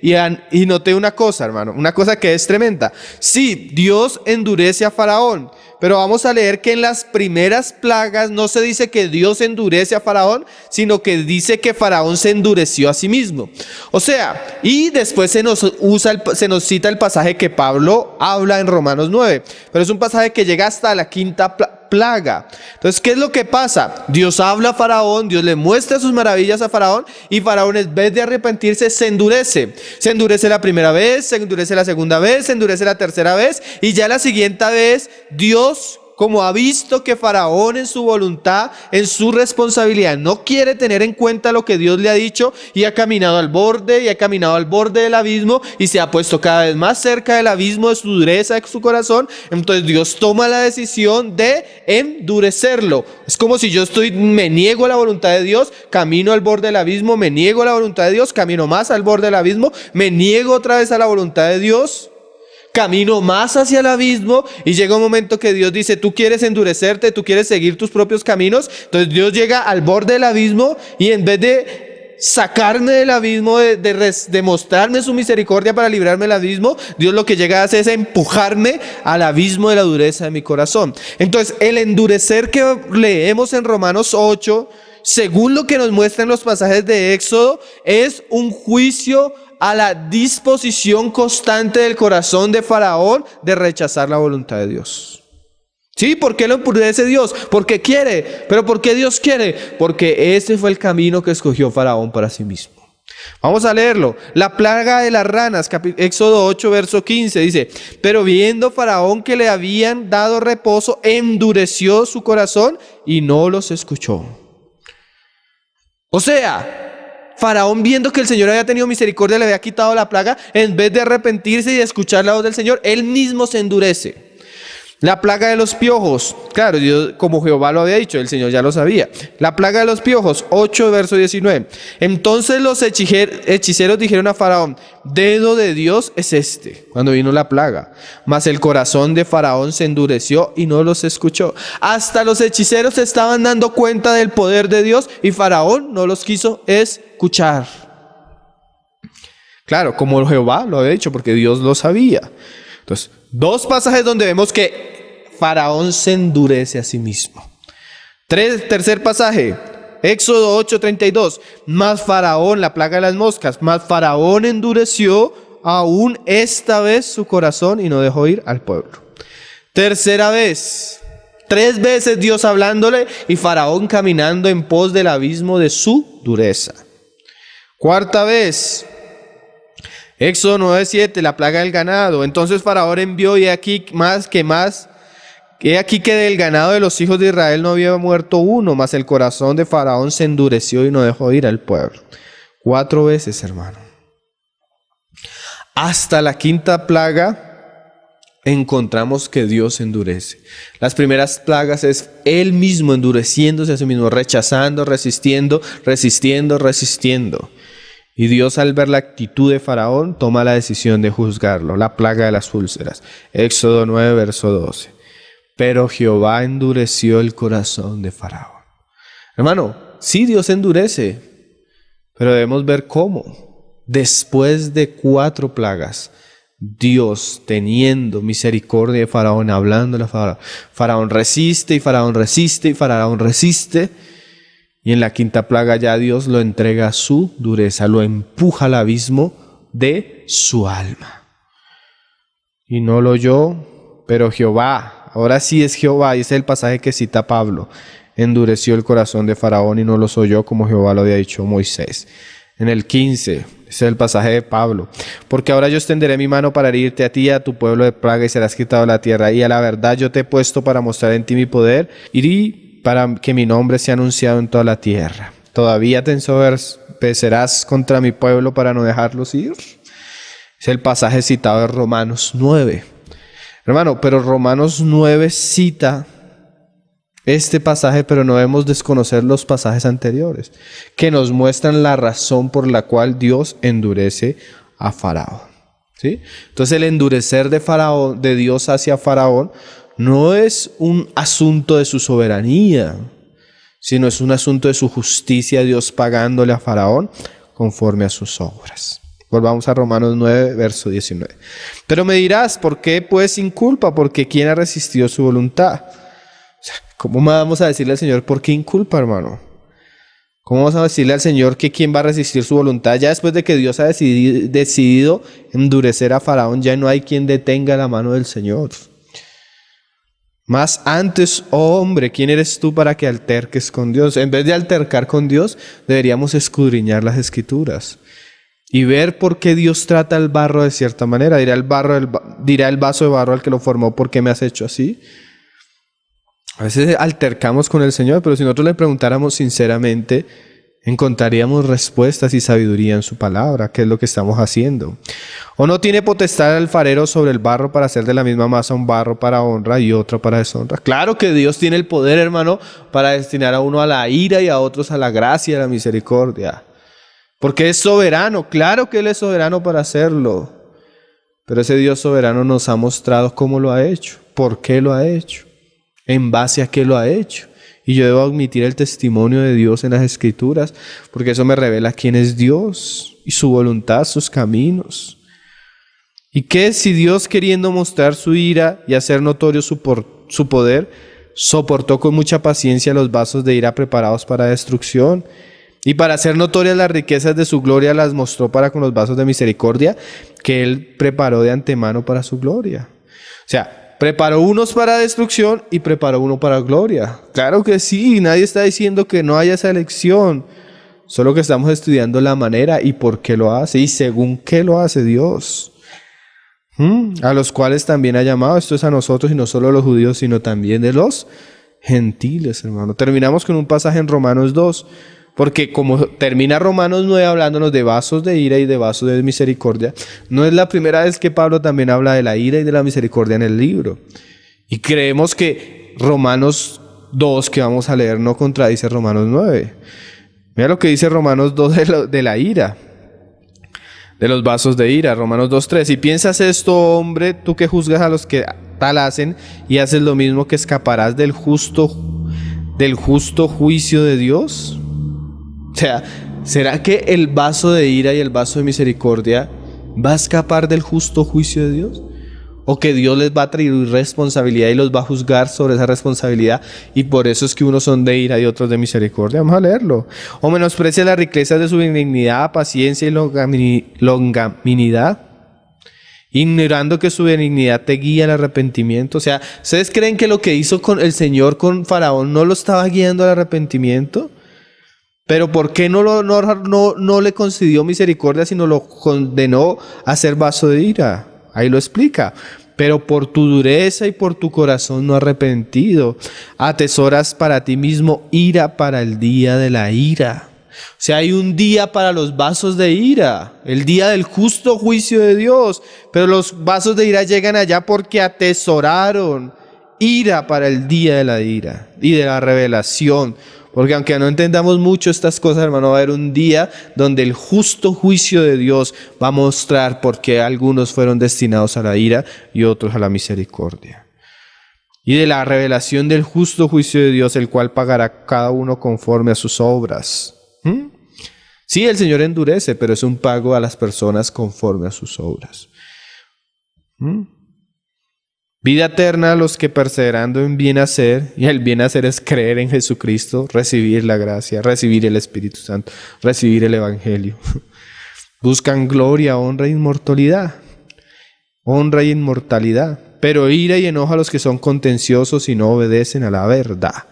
y noté una cosa, hermano, una cosa que es tremenda. Sí, Dios endurece a Faraón, pero vamos a leer que en las primeras plagas no se dice que Dios endurece a Faraón, sino que dice que Faraón se endureció a sí mismo. O sea, y después se nos cita el pasaje que Pablo habla en Romanos 9, pero es un pasaje que llega hasta la quinta plaga. Entonces, ¿qué es lo que pasa? Dios habla a Faraón, Dios le muestra sus maravillas a Faraón, y Faraón, en vez de arrepentirse, se endurece. Se endurece la primera vez, se endurece la segunda vez, se endurece la tercera vez, y ya la siguiente vez Dios como ha visto que Faraón en su voluntad, en su responsabilidad, no quiere tener en cuenta lo que Dios le ha dicho y ha caminado al borde y ha caminado al borde del abismo y se ha puesto cada vez más cerca del abismo de su dureza, de su corazón, entonces Dios toma la decisión de endurecerlo. Es como si me niego a la voluntad de Dios, camino al borde del abismo, me niego a la voluntad de Dios, camino más al borde del abismo, me niego otra vez a la voluntad de Dios, camino más hacia el abismo y llega un momento que Dios dice, tú quieres endurecerte, tú quieres seguir tus propios caminos. Entonces Dios llega al borde del abismo y en vez de sacarme del abismo, de mostrarme su misericordia para librarme del abismo, Dios lo que llega a hacer es empujarme al abismo de la dureza de mi corazón. Entonces el endurecer que leemos en Romanos 8, según lo que nos muestran los pasajes de Éxodo, es un juicio a la disposición constante del corazón de Faraón de rechazar la voluntad de Dios. ¿Sí? ¿Por qué lo endurece Dios? Porque quiere. ¿Pero por qué Dios quiere? Porque ese fue el camino que escogió Faraón para sí mismo. Vamos a leerlo. La plaga de las ranas, Éxodo 8, verso 15, dice, pero viendo Faraón que le habían dado reposo, endureció su corazón y no los escuchó. O sea, Faraón, viendo que el Señor había tenido misericordia, le había quitado la plaga, en vez de arrepentirse y escuchar la voz del Señor, él mismo se endurece. La plaga de los piojos, claro, Dios, como Jehová lo había dicho, el Señor ya lo sabía. La plaga de los piojos, 8 verso 19. Entonces los hechiceros dijeron a Faraón, dedo de Dios es este, cuando vino la plaga. Mas el corazón de Faraón se endureció y no los escuchó. Hasta los hechiceros se estaban dando cuenta del poder de Dios y Faraón no los quiso escuchar. Claro, como Jehová lo había dicho, porque Dios lo sabía. Entonces, dos pasajes donde vemos que Faraón se endurece a sí mismo. Tercer pasaje, Éxodo 8:32. Mas Faraón, la plaga de las moscas, mas Faraón endureció aún esta vez su corazón y no dejó ir al pueblo. Tercera vez, 3 veces Dios hablándole y Faraón caminando en pos del abismo de su dureza. Cuarta vez, Éxodo 9:7, la plaga del ganado. Entonces Faraón envió y he aquí que del ganado de los hijos de Israel no había muerto uno, mas el corazón de Faraón se endureció y no dejó ir al pueblo. 4 veces, hermano. Hasta la quinta plaga encontramos que Dios endurece. Las primeras plagas es Él mismo endureciéndose a sí mismo, rechazando, resistiendo. Y Dios, al ver la actitud de Faraón, toma la decisión de juzgarlo. La plaga de las úlceras. Éxodo 9, verso 12. Pero Jehová endureció el corazón de Faraón. Hermano, sí, Dios endurece, pero debemos ver cómo. Después de 4 plagas, Dios, teniendo misericordia de Faraón, hablándole a Faraón. Faraón resiste y Faraón resiste y Faraón resiste. Y en la quinta plaga ya Dios lo entrega a su dureza, lo empuja al abismo de su alma. Y no lo oyó, pero Jehová, ahora sí es Jehová, y ese es el pasaje que cita Pablo, endureció el corazón de Faraón y no los oyó como Jehová lo había dicho Moisés. En el 15, ese es el pasaje de Pablo. Porque ahora yo extenderé mi mano para herirte a ti y a tu pueblo de plaga y serás quitado de la tierra. Y a la verdad yo te he puesto para mostrar en ti mi poder y para que mi nombre sea anunciado en toda la tierra. ¿Todavía te ensoberbecerás contra mi pueblo para no dejarlos ir? Es el pasaje citado de Romanos 9. Hermano, pero Romanos 9 cita este pasaje, pero no debemos desconocer los pasajes anteriores, que nos muestran la razón por la cual Dios endurece a Faraón. ¿Sí? Entonces el endurecer de Dios hacia Faraón, no es un asunto de su soberanía, sino es un asunto de su justicia, Dios pagándole a Faraón conforme a sus obras. Volvamos a Romanos 9, verso 19. Pero me dirás, ¿por qué pues sin culpa? Porque ¿quién ha resistido su voluntad? O sea, ¿cómo vamos a decirle al Señor por qué inculpa, hermano? ¿Cómo vamos a decirle al Señor que quién va a resistir su voluntad? Ya después de que Dios ha decidido endurecer a Faraón, ya no hay quien detenga la mano del Señor. Más antes, oh hombre, ¿quién eres tú para que alterques con Dios? En vez de altercar con Dios, deberíamos escudriñar las Escrituras y ver por qué Dios trata el barro de cierta manera. Dirá el vaso de barro al que lo formó, ¿por qué me has hecho así? A veces altercamos con el Señor, pero si nosotros le preguntáramos sinceramente, encontraríamos respuestas y sabiduría en su palabra, qué es lo que estamos haciendo. ¿O no tiene potestad el alfarero sobre el barro para hacer de la misma masa un barro para honra y otro para deshonra? Claro que Dios tiene el poder, hermano, para destinar a uno a la ira y a otros a la gracia y a la misericordia. Porque es soberano, claro que Él es soberano para hacerlo. Pero ese Dios soberano nos ha mostrado cómo lo ha hecho, por qué lo ha hecho, en base a qué lo ha hecho. Y yo debo admitir el testimonio de Dios en las Escrituras, porque eso me revela quién es Dios y su voluntad, sus caminos. ¿Y qué si Dios, queriendo mostrar su ira y hacer notorio su poder, soportó con mucha paciencia los vasos de ira preparados para destrucción? Y para hacer notorias las riquezas de su gloria las mostró para con los vasos de misericordia que Él preparó de antemano para su gloria. O sea, preparó unos para destrucción y preparó uno para gloria. Claro que sí, nadie está diciendo que no haya esa elección. Solo que estamos estudiando la manera y por qué lo hace y según qué lo hace Dios. A los cuales también ha llamado, esto es a nosotros y no solo a los judíos, sino también de los gentiles, hermano. Terminamos con un pasaje en Romanos 2. Porque como termina Romanos 9 hablándonos de vasos de ira y de vasos de misericordia, no es la primera vez que Pablo también habla de la ira y de la misericordia en el libro. Y creemos que Romanos 2 que vamos a leer no contradice Romanos 9. Mira lo que dice Romanos 2 de la ira, de los vasos de ira, Romanos 2:3. Si piensas esto, hombre, tú que juzgas a los que tal hacen y haces lo mismo, que escaparás del justo juicio de Dios. O sea, ¿será que el vaso de ira y el vaso de misericordia va a escapar del justo juicio de Dios? ¿O que Dios les va a traer responsabilidad y los va a juzgar sobre esa responsabilidad? Y por eso es que unos son de ira y otros de misericordia. Vamos a leerlo. ¿O menosprecia las riquezas de su benignidad, paciencia y longanimidad, ignorando que su benignidad te guía al arrepentimiento? O sea, ¿ustedes creen que lo que hizo con el Señor con Faraón no lo estaba guiando al arrepentimiento? Pero ¿por qué no le concedió misericordia, sino lo condenó a ser vaso de ira? Ahí lo explica. Pero por tu dureza y por tu corazón no arrepentido, atesoras para ti mismo ira para el día de la ira. O sea, hay un día para los vasos de ira, el día del justo juicio de Dios. Pero los vasos de ira llegan allá porque atesoraron ira para el día de la ira y de la revelación. Porque aunque no entendamos mucho estas cosas, hermano, va a haber un día donde el justo juicio de Dios va a mostrar por qué algunos fueron destinados a la ira y otros a la misericordia. Y de la revelación del justo juicio de Dios, el cual pagará cada uno conforme a sus obras. Sí, el Señor endurece, pero es un pago a las personas conforme a sus obras. Vida eterna a los que perseverando en bien hacer, y el bien hacer es creer en Jesucristo, recibir la gracia, recibir el Espíritu Santo, recibir el Evangelio. Buscan gloria, honra e inmortalidad. Honra y inmortalidad. Pero ira y enojo a los que son contenciosos y no obedecen a la verdad,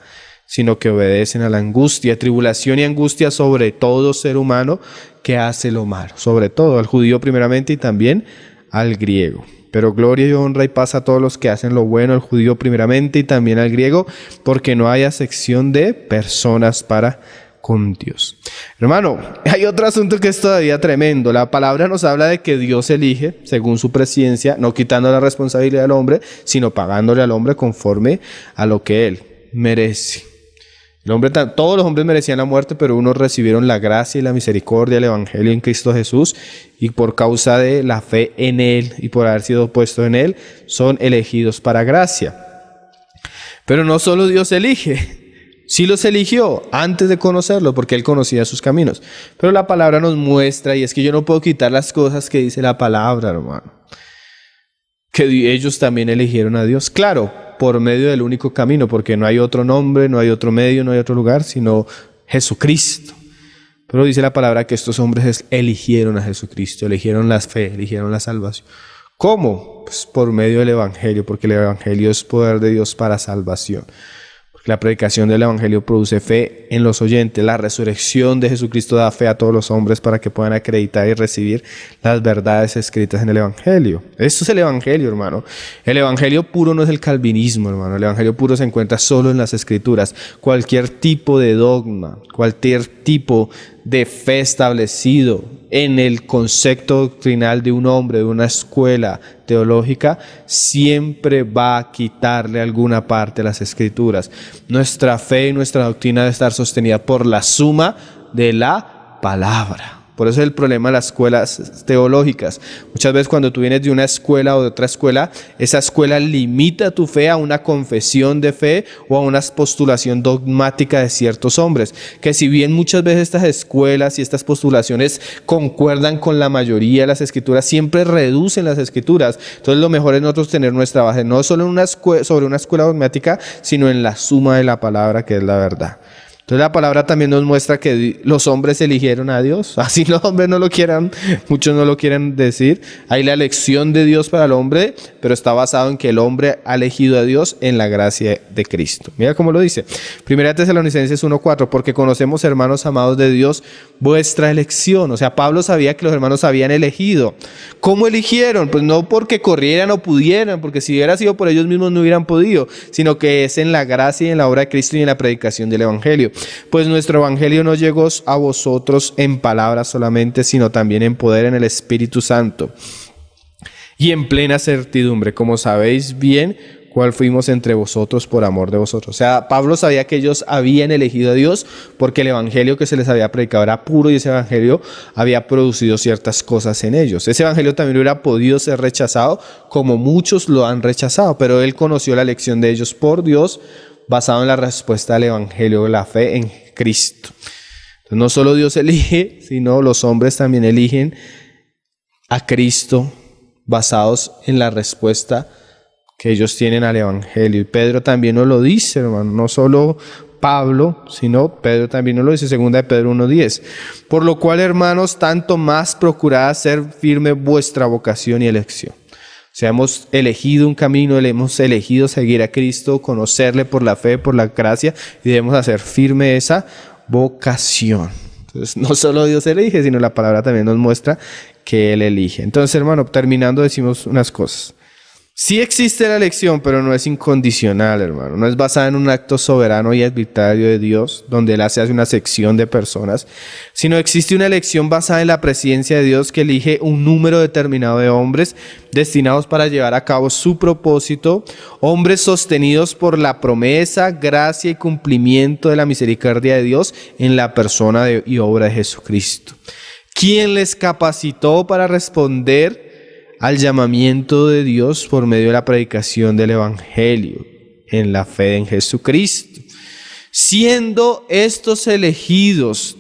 sino que obedecen a la angustia, tribulación y angustia sobre todo ser humano que hace lo malo. Sobre todo al judío primeramente y también al griego. Pero gloria y honra y paz a todos los que hacen lo bueno, al judío primeramente y también al griego, porque no hay acepción de personas para con Dios. Hermano, hay otro asunto que es todavía tremendo. La palabra nos habla de que Dios elige según su presciencia, no quitando la responsabilidad al hombre, sino pagándole al hombre conforme a lo que él merece. Todos los hombres merecían la muerte, pero unos recibieron la gracia y la misericordia, el Evangelio en Cristo Jesús, y por causa de la fe en Él y por haber sido puestos en Él, son elegidos para gracia. Pero no solo Dios elige, sí los eligió antes de conocerlo, porque Él conocía sus caminos. Pero la palabra nos muestra, y es que yo no puedo quitar las cosas que dice la palabra, hermano, que ellos también eligieron a Dios. Claro, por medio del único camino, porque no hay otro nombre, no hay otro medio, no hay otro lugar, sino Jesucristo. Pero dice la palabra que estos hombres eligieron a Jesucristo, eligieron la fe, eligieron la salvación. ¿Cómo? Pues por medio del Evangelio, porque el Evangelio es poder de Dios para salvación. La predicación del Evangelio produce fe en los oyentes. La resurrección de Jesucristo da fe a todos los hombres para que puedan acreditar y recibir las verdades escritas en el Evangelio. Esto es el Evangelio, hermano. El Evangelio puro no es el calvinismo, hermano. El Evangelio puro se encuentra solo en las Escrituras. Cualquier tipo de dogma, cualquier tipo de fe establecido en el concepto doctrinal de un hombre, de una escuela teológica, siempre va a quitarle alguna parte a las Escrituras. Nuestra fe y nuestra doctrina debe estar sostenida por la suma de la palabra. Por eso es el problema de las escuelas teológicas. Muchas veces cuando tú vienes de una escuela o de otra escuela, esa escuela limita tu fe a una confesión de fe o a una postulación dogmática de ciertos hombres. Que si bien muchas veces estas escuelas y estas postulaciones concuerdan con la mayoría de las escrituras, siempre reducen las escrituras. Entonces lo mejor es nosotros tener nuestra base, no solo en sobre una escuela dogmática, sino en la suma de la palabra, que es la verdad. Entonces la palabra también nos muestra que los hombres eligieron a Dios. Así los hombres no lo quieran, muchos no lo quieren decir. Hay la elección de Dios para el hombre, pero está basado en que el hombre ha elegido a Dios en la gracia de Cristo. Mira cómo lo dice. Primera Tesalonicenses 1:4, porque conocemos, hermanos amados de Dios, vuestra elección. O sea, Pablo sabía que los hermanos habían elegido. ¿Cómo eligieron? Pues no porque corrieran o pudieran, porque si hubiera sido por ellos mismos no hubieran podido, sino que es en la gracia y en la obra de Cristo y en la predicación del Evangelio. Pues nuestro Evangelio no llegó a vosotros en palabras solamente, sino también en poder en el Espíritu Santo y en plena certidumbre, como sabéis bien cuál fuimos entre vosotros por amor de vosotros. O sea, Pablo sabía que ellos habían elegido a Dios porque el Evangelio que se les había predicado era puro y ese Evangelio había producido ciertas cosas en ellos. Ese Evangelio también hubiera podido ser rechazado como muchos lo han rechazado, pero él conoció la elección de ellos por Dios basado en la respuesta del Evangelio de la fe en Cristo. Entonces, no solo Dios elige, sino los hombres también eligen a Cristo basados en la respuesta que ellos tienen al Evangelio. Y Pedro también nos lo dice, hermano, no solo Pablo, sino Pedro también nos lo dice, 2 de Pedro 1:10. Por lo cual, hermanos, tanto más procurad hacer firme vuestra vocación y elección. O sea, hemos elegido un camino, hemos elegido seguir a Cristo, conocerle por la fe, por la gracia, y debemos hacer firme esa vocación. Entonces, no solo Dios elige, sino la palabra también nos muestra que Él elige. Entonces, hermano, terminando decimos unas cosas. Sí existe la elección, pero no es incondicional, hermano. No es basada en un acto soberano y arbitrario de Dios, donde Él hace una sección de personas, sino existe una elección basada en la presencia de Dios que elige un número determinado de hombres destinados para llevar a cabo su propósito, hombres sostenidos por la promesa, gracia y cumplimiento de la misericordia de Dios en la persona y obra de Jesucristo, quien les capacitó para responder al llamamiento de Dios por medio de la predicación del Evangelio, en la fe en Jesucristo, siendo estos elegidos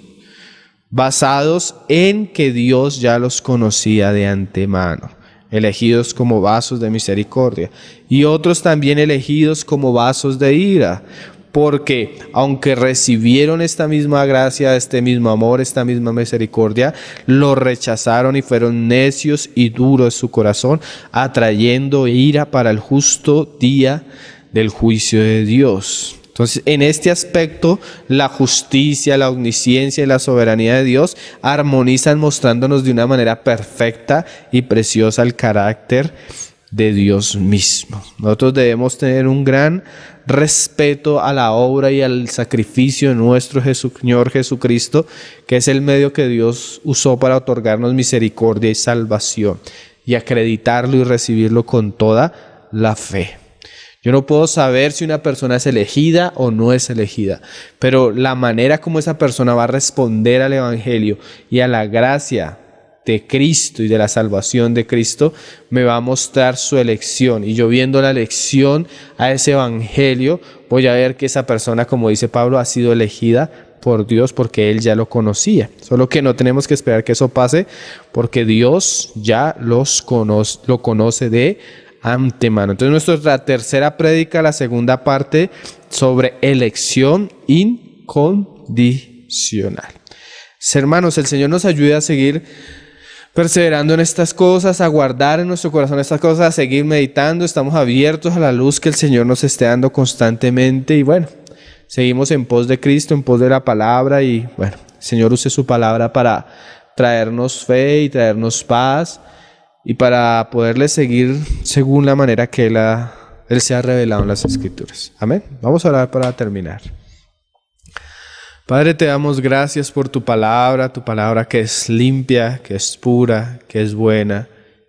basados en que Dios ya los conocía de antemano, elegidos como vasos de misericordia, y otros también elegidos como vasos de ira, porque aunque recibieron esta misma gracia, este mismo amor, esta misma misericordia, lo rechazaron y fueron necios y duros su corazón, atrayendo ira para el justo día del juicio de Dios. Entonces, en este aspecto, la justicia, la omnisciencia y la soberanía de Dios armonizan mostrándonos de una manera perfecta y preciosa el carácter de Dios mismo. Nosotros debemos tener un gran respeto a la obra y al sacrificio de nuestro Señor Jesucristo, que es el medio que Dios usó para otorgarnos misericordia y salvación, y acreditarlo y recibirlo con toda la fe. Yo no puedo saber si una persona es elegida o no es elegida, pero la manera como esa persona va a responder al Evangelio y a la gracia de Cristo y de la salvación de Cristo me va a mostrar su elección, y yo viendo la elección a ese Evangelio voy a ver que esa persona, como dice Pablo, ha sido elegida por Dios porque Él ya lo conocía. Solo que no tenemos que esperar que eso pase porque Dios ya lo conoce de antemano. Entonces nuestra tercera prédica, la segunda parte sobre elección incondicional. Hermanos, el Señor nos ayude a seguir perseverando en estas cosas, a guardar en nuestro corazón estas cosas, a seguir meditando. Estamos abiertos a la luz que el Señor nos esté dando constantemente. Y bueno, seguimos en pos de Cristo, en pos de la palabra y bueno, Señor, use su palabra para traernos fe y traernos paz y para poderle seguir según la manera que Él se ha revelado en las Escrituras. Amén. Vamos a orar para terminar. Padre, te damos gracias por tu palabra que es limpia, que es pura, que es buena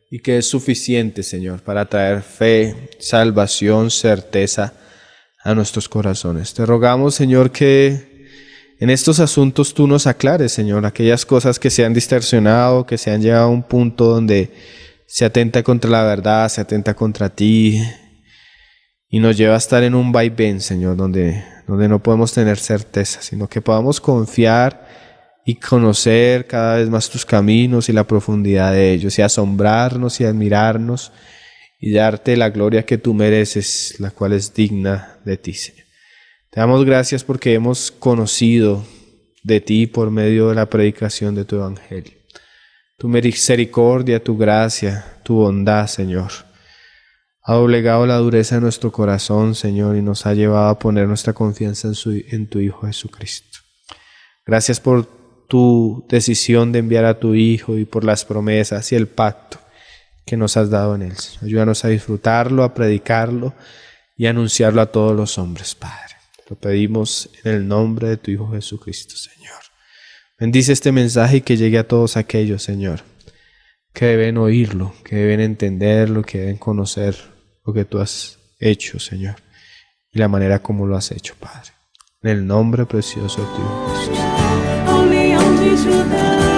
y que es suficiente, Señor, para traer fe, salvación, certeza a nuestros corazones. Te rogamos, Señor, que en estos asuntos tú nos aclares, Señor, aquellas cosas que se han distorsionado, que se han llevado a un punto donde se atenta contra la verdad, se atenta contra ti y nos lleva a estar en un vaivén, Señor, donde no podemos tener certeza, sino que podamos confiar y conocer cada vez más tus caminos y la profundidad de ellos, y asombrarnos y admirarnos y darte la gloria que tú mereces, la cual es digna de ti, Señor. Te damos gracias porque hemos conocido de ti por medio de la predicación de tu evangelio. Tu misericordia, tu gracia, tu bondad, Señor, ha doblegado la dureza de nuestro corazón, Señor, y nos ha llevado a poner nuestra confianza en tu Hijo Jesucristo. Gracias por tu decisión de enviar a tu Hijo y por las promesas y el pacto que nos has dado en Él. Ayúdanos a disfrutarlo, a predicarlo y a anunciarlo a todos los hombres, Padre. Lo pedimos en el nombre de tu Hijo Jesucristo, Señor. Bendice este mensaje y que llegue a todos aquellos, Señor, que deben oírlo, que deben entenderlo, que deben conocer lo que tú has hecho, Señor, y la manera como lo has hecho, Padre. En el nombre precioso de tu Hijo Jesús. Ao leão de Judá.